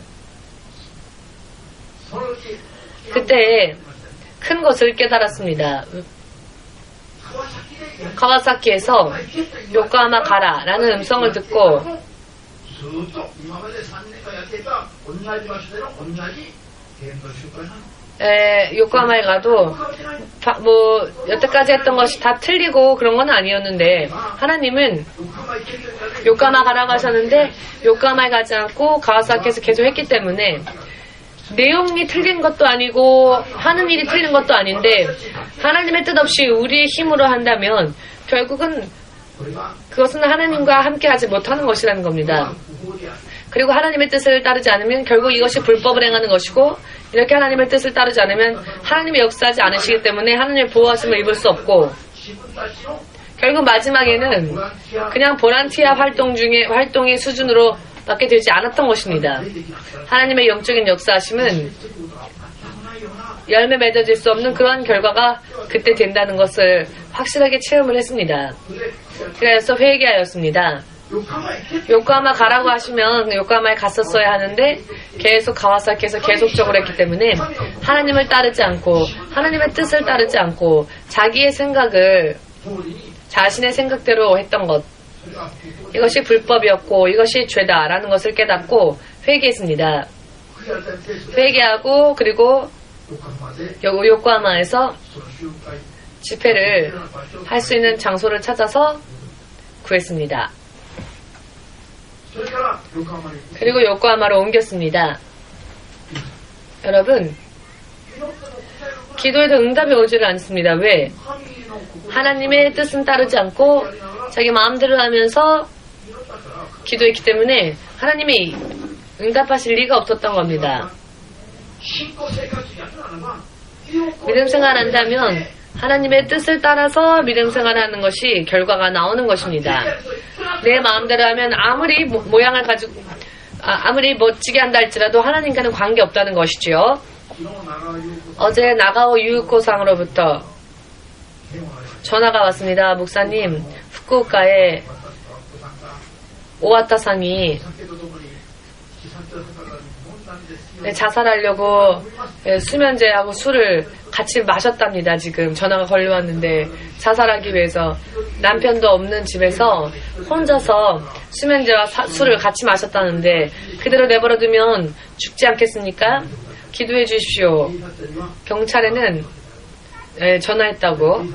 그때 큰 것을 깨달았습니다. 카와사키에서 요코하마 가라라는 음성을 듣고 요코하마에 가도 여태까지 했던 것이 다 틀리고 그런 건 아니었는데 하나님은 요코하마 가라고 하셨는데 요코하마에 가지 않고 가와사키에서 계속 했기 때문에 내용이 틀린 것도 아니고 하는 일이 틀린 것도 아닌데 하나님의 뜻 없이 우리의 힘으로 한다면 결국은 그것은 하나님과 함께 하지 못하는 것이라는 겁니다. 그리고 하나님의 뜻을 따르지 않으면 결국 이것이 불법을 행하는 것이고 이렇게 하나님의 뜻을 따르지 않으면 하나님이 역사하지 않으시기 때문에 하나님의 보호하심을 입을 수 없고 결국 마지막에는 그냥 보란티아 활동의 수준으로 밖에 되지 않았던 것입니다. 하나님의 영적인 역사하심은 열매 맺어질 수 없는 그런 결과가 그때 된다는 것을 확실하게 체험을 했습니다. 그래서 회개하였습니다. 요코하마 가라고 하시면 요코하마에 갔었어야 하는데 계속 가와사키에서 계속적으로 했기 때문에 하나님을 따르지 않고 하나님의 뜻을 따르지 않고 자기의 생각을 자신의 생각대로 했던 것 이것이 불법이었고 이것이 죄다라는 것을 깨닫고 회개했습니다. 회개하고 그리고 요코하마에서 집회를 할 수 있는 장소를 찾아서 구했습니다. 그리고 요코하마로 옮겼습니다. 여러분, 기도에도 응답이 오지를 않습니다. 왜? 하나님의 뜻은 따르지 않고 자기 마음대로 하면서 기도했기 때문에 하나님이 응답하실 리가 없었던 겁니다. 믿음 생활한다면 하나님의 뜻을 따라서 믿음 생활하는 것이 결과가 나오는 것입니다. 내 마음대로 하면 아무리 모양을 가지고 아무리 멋지게 한다 할지라도 하나님과는 관계없다는 것이지요. 어제 나가오 유코상으로부터 전화가 왔습니다. 목사님, 후쿠오카에 오와타상이 자살하려고 수면제하고 술을 같이 마셨답니다. 지금 전화가 걸려왔는데 자살하기 위해서 남편도 없는 집에서 혼자서 수면제와 술을 같이 마셨다는데 그대로 내버려두면 죽지 않겠습니까? 기도해 주십시오. 경찰에는 전화했다고.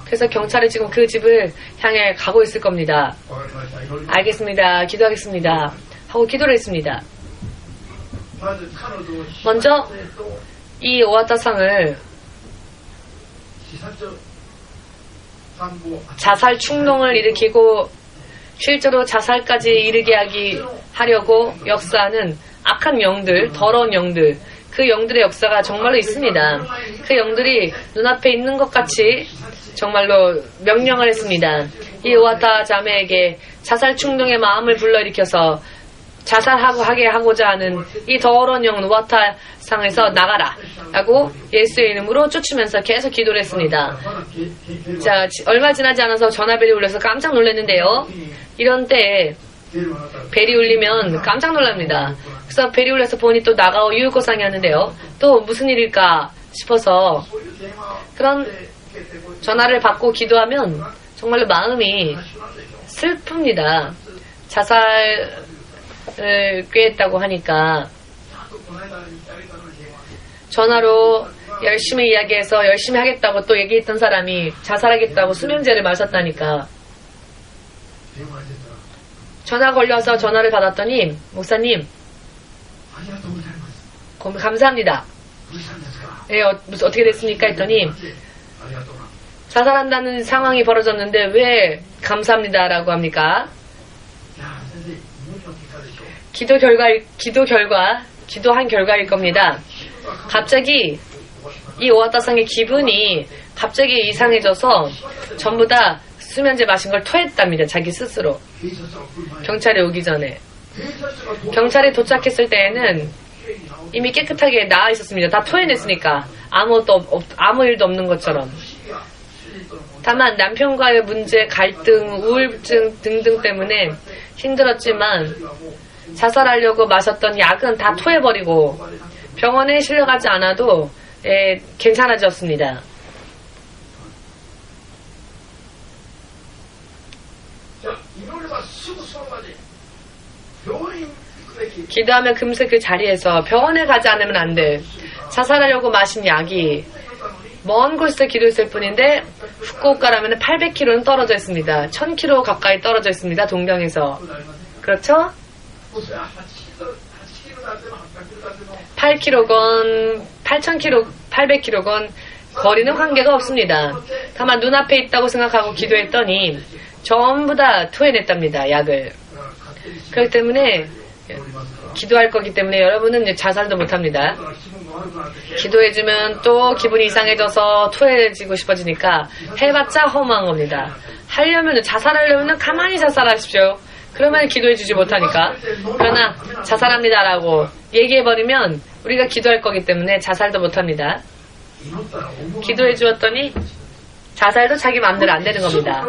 그래서 경찰이 지금 그 집을 향해 가고 있을 겁니다. 알겠습니다. 기도하겠습니다. 하고 기도를 했습니다. 먼저 이 오와타상을 자살 충동을 일으키고 실제로 자살까지 이르게 하려고 역사하는 악한 영들, 더러운 영들, 그 영들의 역사가 정말로 있습니다. 그 영들이 눈앞에 있는 것 같이 정말로 명령을 했습니다. 이 오와타 자매에게 자살 충동의 마음을 불러일으켜서 자살하게 하고자 하는 이 더러운 영은 오와타 상에서 나가라 라고 예수의 이름으로 쫓으면서 계속 기도를 했습니다. 자, 얼마 지나지 않아서 전화벨이 울려서 깜짝 놀랐는데요. 이런 때에 벨이 울리면 깜짝 놀랍니다. 그래서 벨이 울려서 보니 또 나가오 유유코상이었는데요. 또 무슨 일일까 싶어서 그런 전화를 받고 기도하면 정말로 마음이 슬픕니다. 자살을 꾀했다고 하니까 전화로 열심히 이야기해서 열심히 하겠다고 또 얘기했던 사람이 자살하겠다고 수면제를 마셨다니까 전화 걸려서 전화를 받았더니 목사님 감사합니다. 네, 어떻게 됐습니까? 했더니 자살한다는 상황이 벌어졌는데 왜 감사합니다라고 합니까? 기도한 결과일 겁니다. 갑자기 이 오와타상의 기분이 갑자기 이상해져서 전부 다 수면제 마신 걸 토했답니다. 자기 스스로. 경찰이 오기 전에. 경찰이 도착했을 때에는 이미 깨끗하게 나아 있었습니다. 다 토해냈으니까. 아무 일도 없는 것처럼. 다만 남편과의 문제, 갈등, 우울증 등등 때문에 힘들었지만 자살하려고 마셨던 약은 다 토해버리고 병원에 실려가지 않아도 괜찮아졌습니다. 기도하면 금세 그 자리에서 병원에 가지 않으면 안 돼. 자살하려고 마신 약이 먼 곳에서 기도했을 뿐인데 후쿠오카라면 800km는 떨어져 있습니다. 1000km 가까이 떨어져 있습니다. 동경에서. 그렇죠? 8km건 8000km, 800km건 거리는 관계가 없습니다. 다만 눈앞에 있다고 생각하고 기도했더니 전부 다 토해냈답니다. 약을. 그렇기 때문에 기도할 거기 때문에 여러분은 이제 자살도 못합니다. 기도해주면 또 기분이 이상해져서 토해지고 싶어지니까 해봤자 허무한 겁니다. 자살하려면 가만히 자살하십시오. 그러면 기도해주지 못하니까. 그러나 자살합니다라고 얘기해버리면 우리가 기도할 거기 때문에 자살도 못합니다. 기도해주었더니 자살도 자기 마음대로 안 되는 겁니다.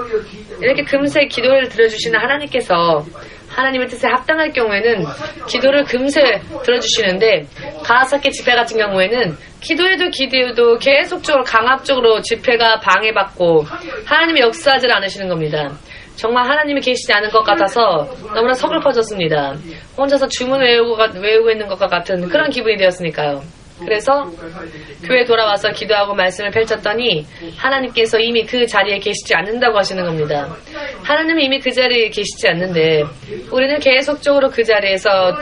이렇게 금세 기도를 들어주시는 하나님께서 하나님의 뜻에 합당할 경우에는 기도를 금세 들어주시는데 가하사키 집회 같은 경우에는 기도해도 계속적으로 강압적으로 집회가 방해받고 하나님이 역사하지 않으시는 겁니다. 정말 하나님이 계시지 않은 것 같아서 너무나 서글퍼졌습니다. 혼자서 주문 외우고 있는 것과 같은 그런 기분이 되었으니까요. 그래서 교회에 돌아와서 기도하고 말씀을 펼쳤더니 하나님께서 이미 그 자리에 계시지 않는다고 하시는 겁니다. 하나님은 이미 그 자리에 계시지 않는데 우리는 계속적으로 그 자리에서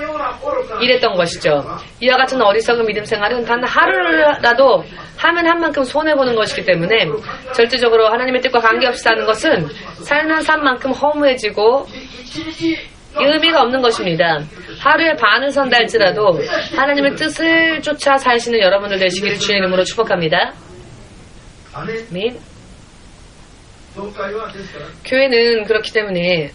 일했던 것이죠. 이와 같은 어리석은 믿음 생활은 단 하루라도 하면 한 만큼 손해보는 것이기 때문에 절대적으로 하나님의 뜻과 관계없이 사는 것은 살면 산 만큼 허무해지고 의미가 없는 것입니다. 하루에 반을 선다 할지라도 하나님의 뜻을 쫓아 사시는 여러분들 되시기를 주의 이름으로 축복합니다. 아멘. 교회는 그렇기 때문에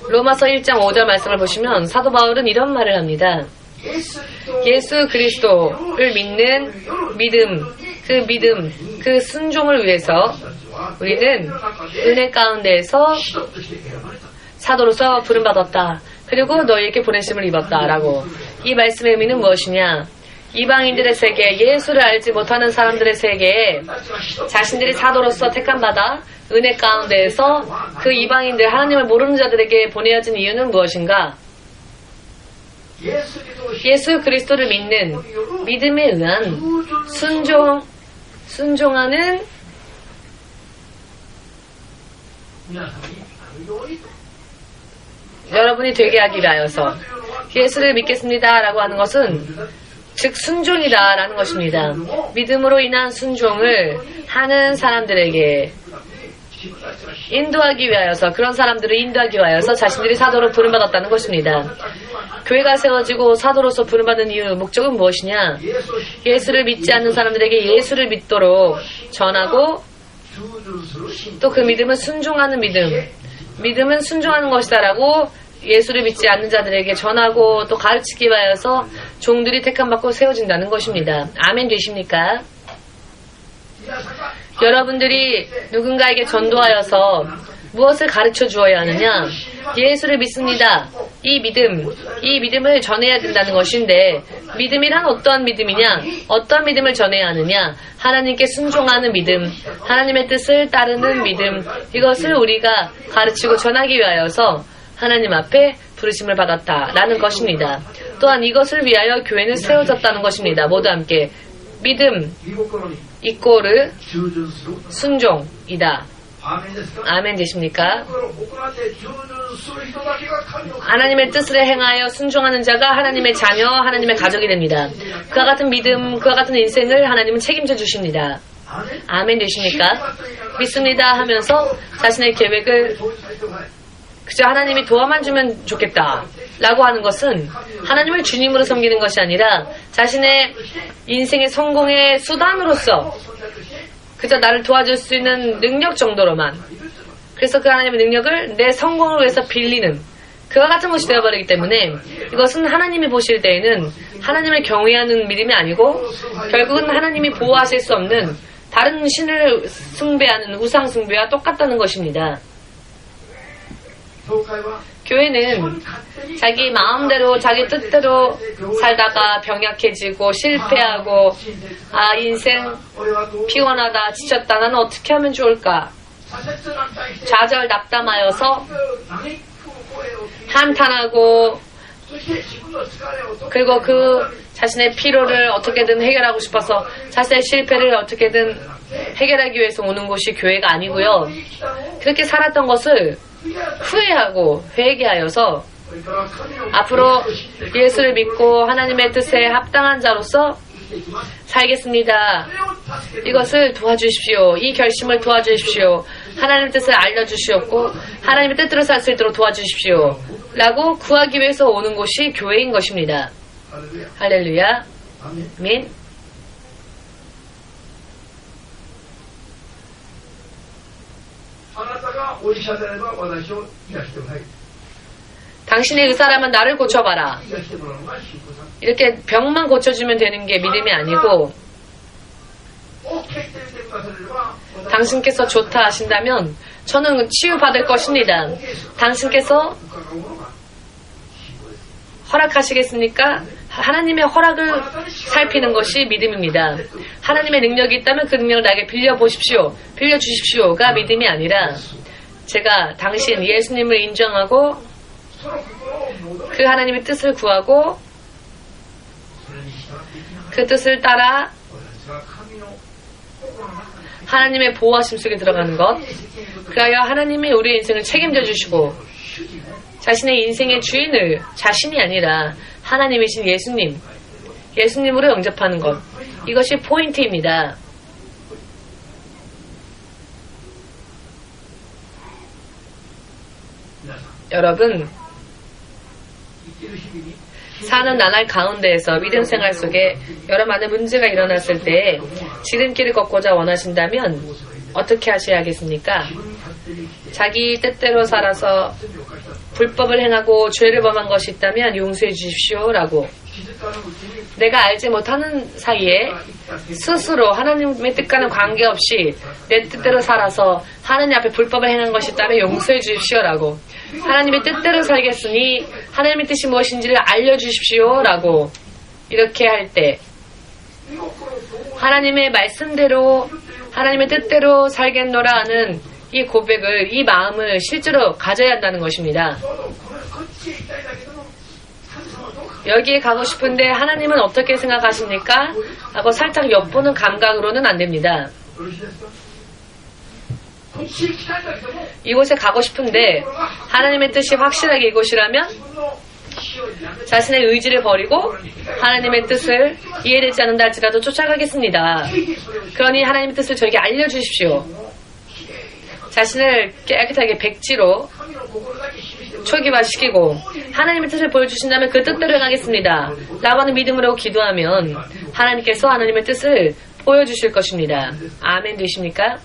로마서 1장 5절 말씀을 보시면 사도 바울은 이런 말을 합니다. 예수 그리스도를 믿는 믿음, 그 순종을 위해서 우리는 은혜 가운데에서 사도로서 부름받았다. 그리고 너희에게 보내심을 입었다. 라고. 이 말씀의 의미는 무엇이냐? 이방인들의 세계, 예수를 알지 못하는 사람들의 세계에 자신들이 사도로서 택함받아 은혜 가운데에서 그 이방인들, 하나님을 모르는 자들에게 보내어진 이유는 무엇인가? 예수 그리스도를 믿는 믿음에 의한 순종하는 여러분이 되게 하기 위하여서 예수를 믿겠습니다 라고 하는 것은 즉 순종이다 라는 것입니다. 믿음으로 인한 순종을 하는 사람들에게 인도하기 위하여서, 그런 예수를 인도하기 위하여서 자신들이 사도로 부름받았다는 것입니다. 교회가 세워지고 사도로서 부름받은 이유, 목적은 무엇이냐? 예수를 믿지 않는 사람들에게 예수를 믿도록 전하고 또 그 믿음은 순종하는 믿음은 순종하는 것이다 라고 예수를 믿지 않는 자들에게 전하고 또 가르치기 위하여서 종들이 택함받고 세워진다는 것입니다. 아멘 되십니까? 여러분들이 누군가에게 전도하여서 무엇을 가르쳐 주어야 하느냐? 예수를 믿습니다. 이 믿음을 전해야 된다는 것인데, 믿음이란 어떠한 믿음이냐? 어떤 믿음을 전해야 하느냐? 하나님께 순종하는 믿음, 하나님의 뜻을 따르는 믿음, 이것을 우리가 가르치고 전하기 위하여서 하나님 앞에 부르심을 받았다라는 것입니다. 또한 이것을 위하여 교회는 세워졌다는 것입니다. 모두 함께 믿음 이꼬르 순종이다. 아멘 되십니까? 하나님의 뜻을 행하여 순종하는 자가 하나님의 자녀, 하나님의 가족이 됩니다. 그와 같은 믿음, 그와 같은 인생을 하나님은 책임져 주십니다. 아멘 되십니까? 믿습니다 하면서 자신의 계획을 그저 하나님이 도와만 주면 좋겠다 라고 하는 것은 하나님을 주님으로 섬기는 것이 아니라 자신의 인생의 성공의 수단으로서 그저 나를 도와줄 수 있는 능력 정도로만, 그래서 그 하나님의 능력을 내 성공을 위해서 빌리는 그와 같은 것이 되어버리기 때문에 이것은 하나님이 보실 때에는 하나님을 경외하는 믿음이 아니고 결국은 하나님이 보호하실 수 없는 다른 신을 숭배하는 우상 숭배와 똑같다는 것입니다. 교회는 자기 마음대로 자기 뜻대로 살다가 병약해지고 실패하고 인생 피곤하다 지쳤다 나는 어떻게 하면 좋을까 좌절 낙담하여서 한탄하고 그리고 그 자신의 피로를 어떻게든 해결하고 싶어서 자신의 실패를 어떻게든 해결하기 위해서 오는 곳이 교회가 아니고요. 그렇게 살았던 것을 후회하고 회개하여서 앞으로 예수를 믿고 하나님의 뜻에 합당한 자로서 살겠습니다. 이것을 도와주십시오. 이 결심을 도와주십시오. 하나님의 뜻을 알려주시옵고 하나님의 뜻대로 살 수 있도록 도와주십시오. 라고 구하기 위해서 오는 곳이 교회인 것입니다. 할렐루야. 아멘. 당신의 의사라면 나를 고쳐봐라. 이렇게 병만 고쳐주면 되는 게 믿음이 아니고 당신께서 좋다 하신다면 저는 치유받을 것입니다. 당신께서 허락하시겠습니까? 하나님의 허락을 살피는 것이 믿음입니다. 하나님의 능력이 있다면 그 능력을 나에게 빌려보십시오. 빌려주십시오가 믿음이 아니라 제가 당신 예수님을 인정하고 그 하나님의 뜻을 구하고 그 뜻을 따라 하나님의 보호하심 속에 들어가는 것. 그하여 하나님이 우리의 인생을 책임져 주시고 자신의 인생의 주인을 자신이 아니라 하나님이신 예수님으로 영접하는 것. 이것이 포인트입니다. 여러분, 사는 나날 가운데에서 믿음 생활 속에 여러 많은 문제가 일어났을 때 지름길을 걷고자 원하신다면 어떻게 하셔야겠습니까? 자기 뜻대로 살아서 불법을 행하고 죄를 범한 것이 있다면 용서해 주십시오 라고 내가 알지 못하는 사이에 스스로 하나님의 뜻과는 관계없이 내 뜻대로 살아서 하나님 앞에 불법을 행한 것이 있다면 용서해 주십시오 라고 하나님의 뜻대로 살겠으니 하나님의 뜻이 무엇인지를 알려주십시오 라고 이렇게 할 때 하나님의 말씀대로 하나님의 뜻대로 살겠노라 하는 이 고백을, 이 마음을 실제로 가져야 한다는 것입니다. 여기에 가고 싶은데 하나님은 어떻게 생각하십니까? 하고 살짝 엿보는 감각으로는 안 됩니다. 이곳에 가고 싶은데 하나님의 뜻이 확실하게 이곳이라면 자신의 의지를 버리고 하나님의 뜻을 이해되지 않는다 할지라도 쫓아가겠습니다. 그러니 하나님의 뜻을 저에게 알려주십시오. 자신을 깨끗하게 백지로 초기화시키고 하나님의 뜻을 보여주신다면 그 뜻대로 행하겠습니다. 라고 하는 믿음으로 기도하면 하나님께서 하나님의 뜻을 보여주실 것입니다. 아멘 되십니까?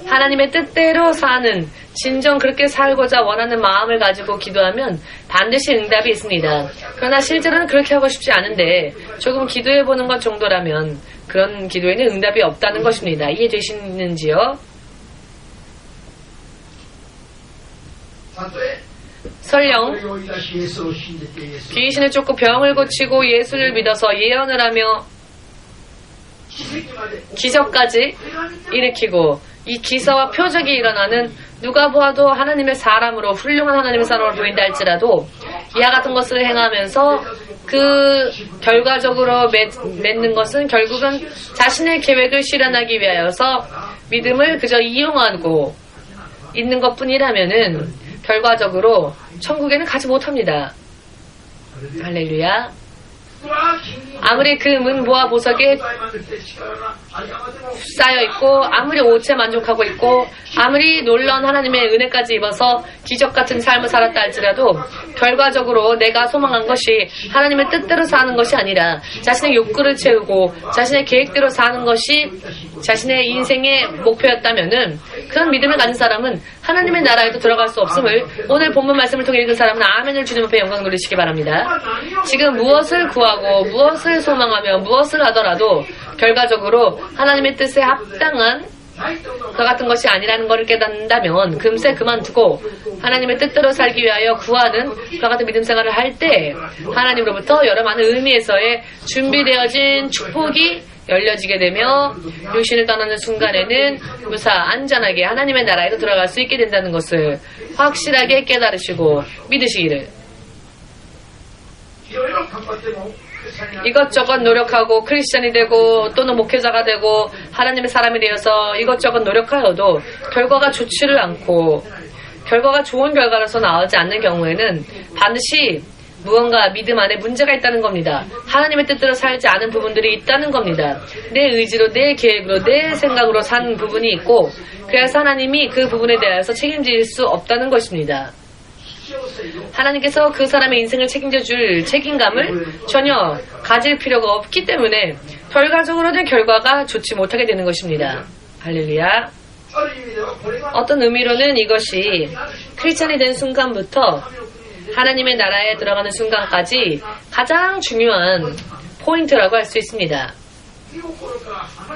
하나님의 뜻대로 사는 진정 그렇게 살고자 원하는 마음을 가지고 기도하면 반드시 응답이 있습니다. 그러나 실제로는 그렇게 하고 싶지 않은데 조금 기도해보는 것 정도라면 그런 기도에는 응답이 없다는 것입니다. 이해되시는지요? 설령 귀신을 쫓고 병을 고치고 예수를 믿어서 예언을 하며 기적까지 일으키고 이 기사와 표적이 일어나는 누가 보아도 하나님의 사람으로 훌륭한 하나님의 사람으로 보인다 할지라도 이와 같은 것을 행하면서 그 결과적으로 맺는 것은 결국은 자신의 계획을 실현하기 위하여서 믿음을 그저 이용하고 있는 것뿐이라면은 결과적으로 천국에는 가지 못합니다. 할렐루야. 아무리 그 문보와 보석에 쌓여있고 아무리 오체 만족하고 있고 아무리 놀라운 하나님의 은혜까지 입어서 기적같은 삶을 살았다 할지라도 결과적으로 내가 소망한 것이 하나님의 뜻대로 사는 것이 아니라 자신의 욕구를 채우고 자신의 계획대로 사는 것이 자신의 인생의 목표였다면은 그런 믿음을 가진 사람은 하나님의 나라에도 들어갈 수 없음을 오늘 본문 말씀을 통해 읽은 사람은 아멘을 주님 앞에 영광 돌리시기 바랍니다. 지금 무엇을 구하고 무엇을 소망하며 무엇을 하더라도 결과적으로 하나님의 뜻에 합당한 그 같은 것이 아니라는 것을 깨닫는다면 금세 그만두고 하나님의 뜻대로 살기 위하여 구하는 그 같은 믿음 생활을 할 때 하나님으로부터 여러 많은 의미에서의 준비되어진 축복이 열려지게 되며 육신을 떠나는 순간에는 무사 안전하게 하나님의 나라에도 들어갈 수 있게 된다는 것을 확실하게 깨달으시고 믿으시기를. 이것저것 노력하고 크리스천이 되고 또는 목회자가 되고 하나님의 사람이 되어서 이것저것 노력하여도 결과가 좋지를 않고 결과가 좋은 결과로서 나오지 않는 경우에는 반드시 무언가 믿음 안에 문제가 있다는 겁니다. 하나님의 뜻대로 살지 않은 부분들이 있다는 겁니다. 내 의지로, 내 계획으로, 내 생각으로 산 부분이 있고 그래서 하나님이 그 부분에 대해서 책임질 수 없다는 것입니다. 하나님께서 그 사람의 인생을 책임져 줄 책임감을 전혀 가질 필요가 없기 때문에 결과적으로는 결과가 좋지 못하게 되는 것입니다. 할렐루야. 어떤 의미로는 이것이 크리스찬이 된 순간부터 하나님의 나라에 들어가는 순간까지 가장 중요한 포인트라고 할 수 있습니다.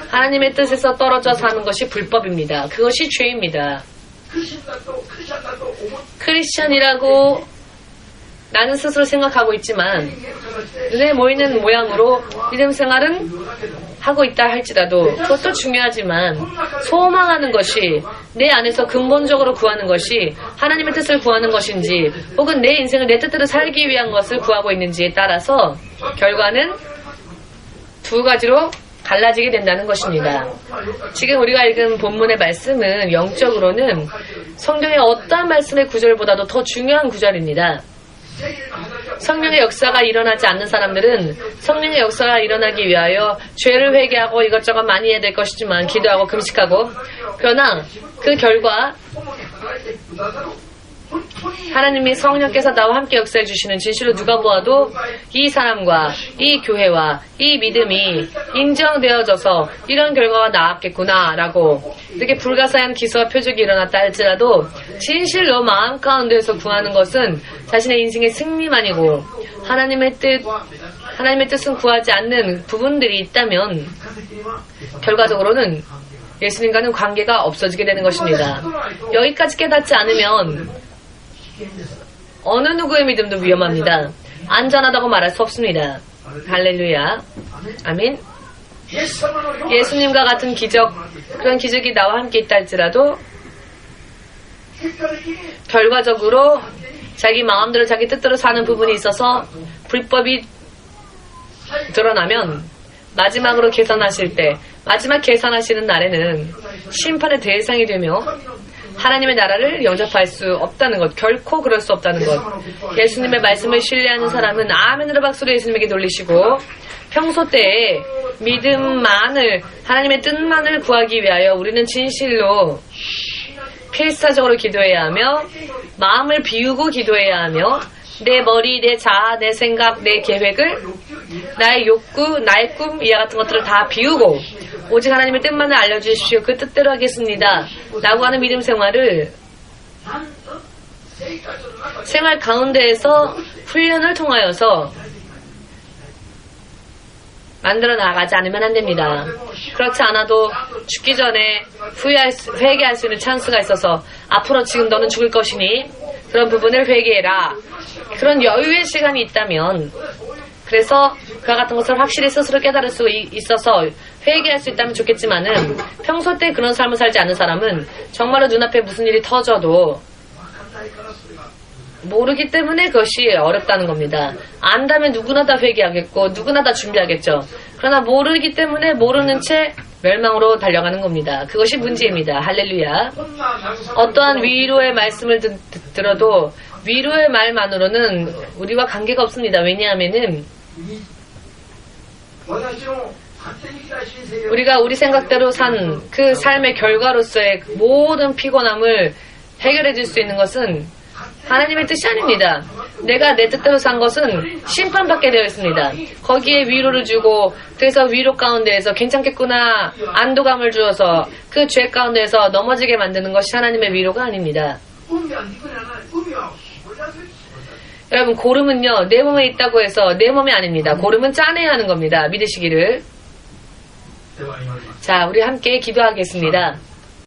하나님의 뜻에서 떨어져 사는 것이 불법입니다. 그것이 죄입니다. 크리스찬이라고 나는 스스로 생각하고 있지만 눈에 보이는 모양으로 믿음 생활은 하고 있다 할지라도 그것도 중요하지만 소망하는 것이 내 안에서 근본적으로 구하는 것이 하나님의 뜻을 구하는 것인지 혹은 내 인생을 내 뜻대로 살기 위한 것을 구하고 있는지에 따라서 결과는 두 가지로 갈라지게 된다는 것입니다. 지금 우리가 읽은 본문의 말씀은 영적으로는 성경의 어떠한 말씀의 구절보다도 더 중요한 구절입니다. 성령의 역사가 일어나지 않는 사람들은 성령의 역사가 일어나기 위하여 죄를 회개하고 이것저것 많이 해야 될 것이지만 기도하고 금식하고 그러나 그 결과 하나님이 성령께서 나와 함께 역사해 주시는 진실로 누가 보아도 이 사람과 이 교회와 이 믿음이 인정되어져서 이런 결과가 나왔겠구나 라고 이렇게 불가사의한 기사와 표적이 일어났다 할지라도 진실로 마음 가운데에서 구하는 것은 자신의 인생의 승리만이고 하나님의 뜻은 구하지 않는 부분들이 있다면 결과적으로는 예수님과는 관계가 없어지게 되는 것입니다. 여기까지 깨닫지 않으면 어느 누구의 믿음도 위험합니다. 안전하다고 말할 수 없습니다. 할렐루야. 아멘. 예수님과 같은 기적, 그런 기적이 나와 함께 있다 할지라도 결과적으로 자기 마음대로 자기 뜻대로 사는 부분이 있어서 불법이 드러나면 마지막으로 계산하실 때 마지막 계산하시는 날에는 심판의 대상이 되며 하나님의 나라를 영접할 수 없다는 것, 결코 그럴 수 없다는 것. 예수님의 말씀을 신뢰하는 사람은 아멘으로 박수로 예수님에게 돌리시고 평소 때에 믿음만을, 하나님의 뜻만을 구하기 위하여 우리는 진실로 필사적으로 기도해야 하며 마음을 비우고 기도해야 하며 내 머리, 내 자아, 내 생각, 내 계획을 나의 욕구, 나의 꿈 이와 같은 것들을 다 비우고 오직 하나님의 뜻만을 알려주십시오. 그 뜻대로 하겠습니다. 라고 하는 믿음 생활을 생활 가운데에서 훈련을 통하여서 만들어 나가지 않으면 안 됩니다. 그렇지 않아도 죽기 전에 회개할 수 있는 찬스가 있어서 앞으로 지금 너는 죽을 것이니 그런 부분을 회개해라. 그런 여유의 시간이 있다면 그래서 그와 같은 것을 확실히 스스로 깨달을 수 있어서 회개할 수 있다면 좋겠지만은 평소 때 그런 삶을 살지 않는 사람은 정말로 눈앞에 무슨 일이 터져도 모르기 때문에 그것이 어렵다는 겁니다. 안다면 누구나 다 회개하겠고 누구나 다 준비하겠죠. 그러나 모르기 때문에 모르는 채 멸망으로 달려가는 겁니다. 그것이 문제입니다. 할렐루야. 어떠한 위로의 말씀을 들어도 위로의 말만으로는 우리와 관계가 없습니다. 왜냐하면은 우리가 우리 생각대로 산 그 삶의 결과로서의 모든 피곤함을 해결해 줄 수 있는 것은 하나님의 뜻이 아닙니다. 내가 내 뜻대로 산 것은 심판받게 되어 있습니다. 거기에 위로를 주고 그래서 위로 가운데에서 괜찮겠구나 안도감을 주어서 그 죄 가운데에서 넘어지게 만드는 것이 하나님의 위로가 아닙니다. 여러분 고름은요 내 몸에 있다고 해서 내 몸이 아닙니다. 고름은 짜내야 하는 겁니다. 믿으시기를. 자 우리 함께 기도하겠습니다.